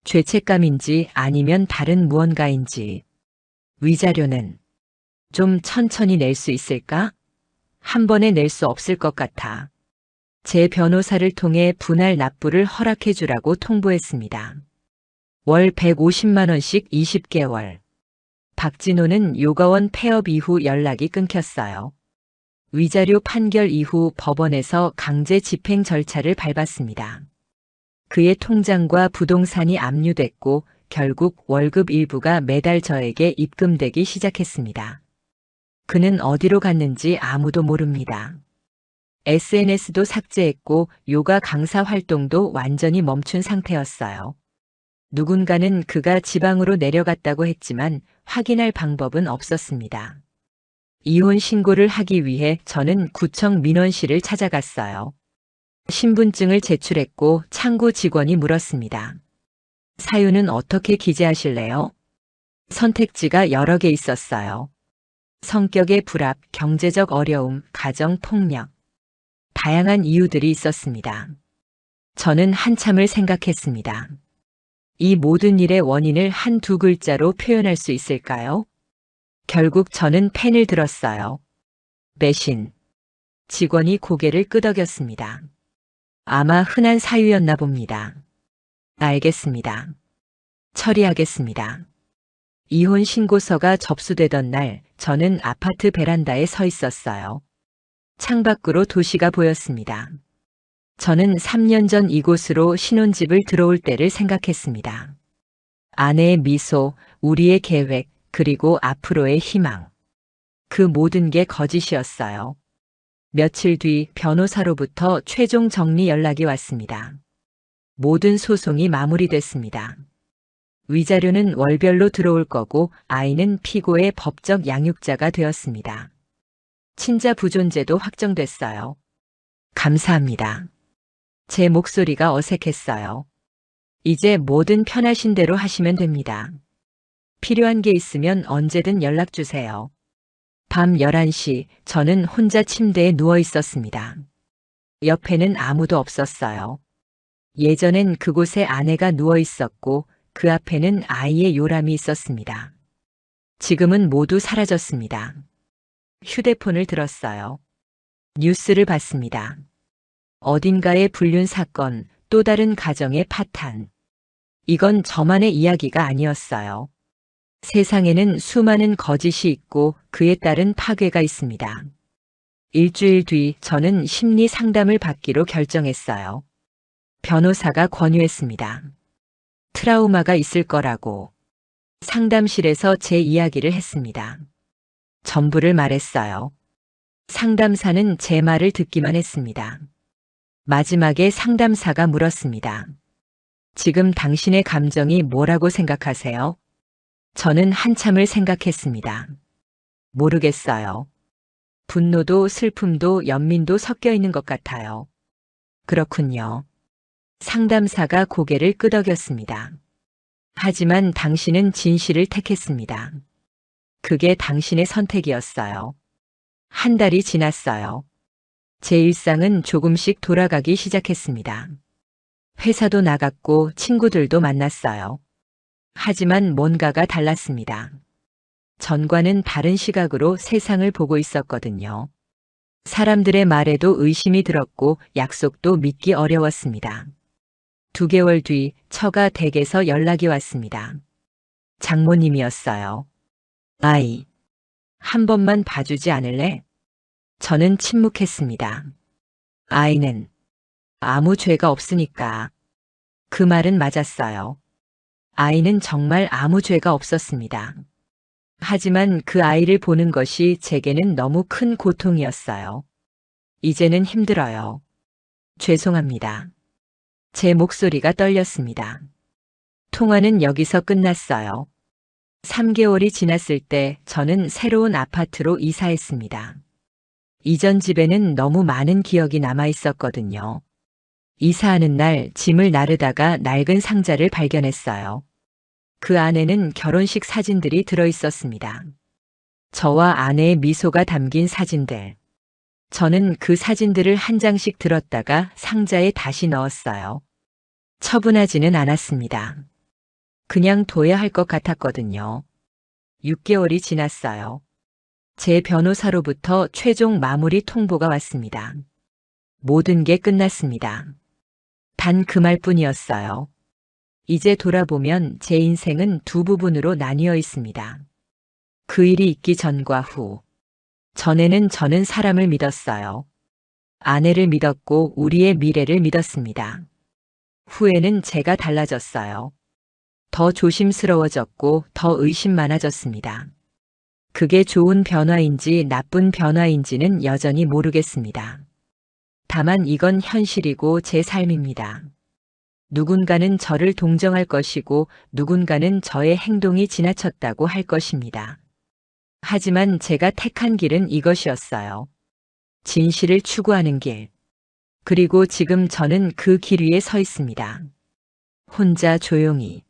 죄책감인지 아니면 다른 무언가인지. 위자료는 좀 천천히 낼 수 있을까? 한 번에 낼 수 없을 것 같아. 제 변호사를 통해 분할 납부를 허락해 주라고 통보했습니다. 월 150만 원씩 20개월. 박진호는 요가원 폐업 이후 연락이 끊겼어요. 위자료 판결 이후 법원에서 강제 집행 절차를 밟았습니다. 그의 통장과 부동산이 압류됐고 결국 월급 일부가 매달 저에게 입금되기 시작했습니다. 그는 어디로 갔는지 아무도 모릅니다. SNS도 삭제했고 요가 강사 활동도 완전히 멈춘 상태였어요. 누군가는 그가 지방으로 내려갔다고 했지만 확인할 방법은 없었습니다. 이혼 신고를 하기 위해 저는 구청 민원실을 찾아갔어요. 신분증을 제출했고 창구 직원이 물었습니다. 사유는 어떻게 기재하실래요? 선택지가 여러 개 있었어요. 성격의 불합, 경제적 어려움, 가정 폭력. 다양한 이유들이 있었습니다. 저는 한참을 생각했습니다. 이 모든 일의 원인을 한두 글자로 표현할 수 있을까요? 결국 저는 펜을 들었어요. 배신. 직원이 고개를 끄덕였습니다. 아마 흔한 사유였나 봅니다. 알겠습니다. 처리하겠습니다. 이혼 신고서가 접수되던 날, 저는 아파트 베란다에 서 있었어요. 창밖으로 도시가 보였습니다. 저는 3년 전 이곳으로 신혼집을 들어올 때를 생각했습니다. 아내의 미소, 우리의 계획, 그리고 앞으로의 희망. 그 모든 게 거짓이었어요. 며칠 뒤 변호사로부터 최종 정리 연락이 왔습니다. 모든 소송이 마무리됐습니다. 위자료는 월별로 들어올 거고 아이는 피고의 법적 양육자가 되었습니다. 친자 부존재도 확정됐어요. 감사합니다. 제 목소리가 어색했어요. 이제 뭐든 편하신 대로 하시면 됩니다. 필요한 게 있으면 언제든 연락 주세요. 밤 11시 저는 혼자 침대에 누워 있었습니다. 옆에는 아무도 없었어요. 예전엔 그곳에 아내가 누워 있었고 그 앞에는 아이의 요람이 있었습니다. 지금은 모두 사라졌습니다. 휴대폰을 들었어요. 뉴스를 봤습니다. 어딘가의 불륜 사건, 또 다른 가정의 파탄. 이건 저만의 이야기가 아니었어요. 세상에는 수많은 거짓이 있고 그에 따른 파괴가 있습니다. 일주일 뒤 저는 심리 상담을 받기로 결정했어요. 변호사가 권유했습니다. 트라우마가 있을 거라고. 상담실에서 제 이야기를 했습니다. 전부를 말했어요. 상담사는 제 말을 듣기만 했습니다. 마지막에 상담사가 물었습니다. 지금 당신의 감정이 뭐라고 생각하세요? 저는 한참을 생각했습니다. 모르겠어요. 분노도 슬픔도 연민도 섞여 있는 것 같아요. 그렇군요. 상담사가 고개를 끄덕였습니다. 하지만 당신은 진실을 택했습니다. 그게 당신의 선택이었어요. 한 달이 지났어요. 제 일상은 조금씩 돌아가기 시작했습니다. 회사도 나갔고 친구들도 만났어요. 하지만 뭔가가 달랐습니다. 전과는 다른 시각으로 세상을 보고 있었거든요. 사람들의 말에도 의심이 들었고 약속도 믿기 어려웠습니다. 2개월 뒤 처가 댁에서 연락이 왔습니다. 장모님이었어요. 아이, 한 번만 봐주지 않을래? 저는 침묵했습니다. 아이는 아무 죄가 없으니까. 그 말은 맞았어요. 아이는 정말 아무 죄가 없었습니다. 하지만 그 아이를 보는 것이 제게는 너무 큰 고통이었어요. 이제는 힘들어요. 죄송합니다. 제 목소리가 떨렸습니다. 통화는 여기서 끝났어요. 3개월이 지났을 때 저는 새로운 아파트로 이사했습니다. 이전 집에는 너무 많은 기억이 남아 있었거든요. 이사하는 날 짐을 나르다가 낡은 상자를 발견했어요. 그 안에는 결혼식 사진들이 들어 있었습니다. 저와 아내의 미소가 담긴 사진들. 저는 그 사진들을 한 장씩 들었다가 상자에 다시 넣었어요. 처분하지는 않았습니다. 그냥 둬야 할 것 같았거든요. 6개월이 지났어요. 제 변호사로부터 최종 마무리 통보가 왔습니다. 모든 게 끝났습니다. 단 그 말뿐이었어요. 이제 돌아보면 제 인생은 두 부분으로 나뉘어 있습니다. 그 일이 있기 전과 후. 전에는 저는 사람을 믿었어요. 아내를 믿었고 우리의 미래를 믿었습니다. 후에는 제가 달라졌어요. 더 조심스러워졌고 더 의심 많아졌습니다. 그게 좋은 변화인지 나쁜 변화인지는 여전히 모르겠습니다. 다만 이건 현실이고 제 삶입니다. 누군가는 저를 동정할 것이고 누군가는 저의 행동이 지나쳤다고 할 것입니다. 하지만 제가 택한 길은 이것이었어요. 진실을 추구하는 길. 그리고 지금 저는 그 길 위에 서 있습니다. 혼자 조용히.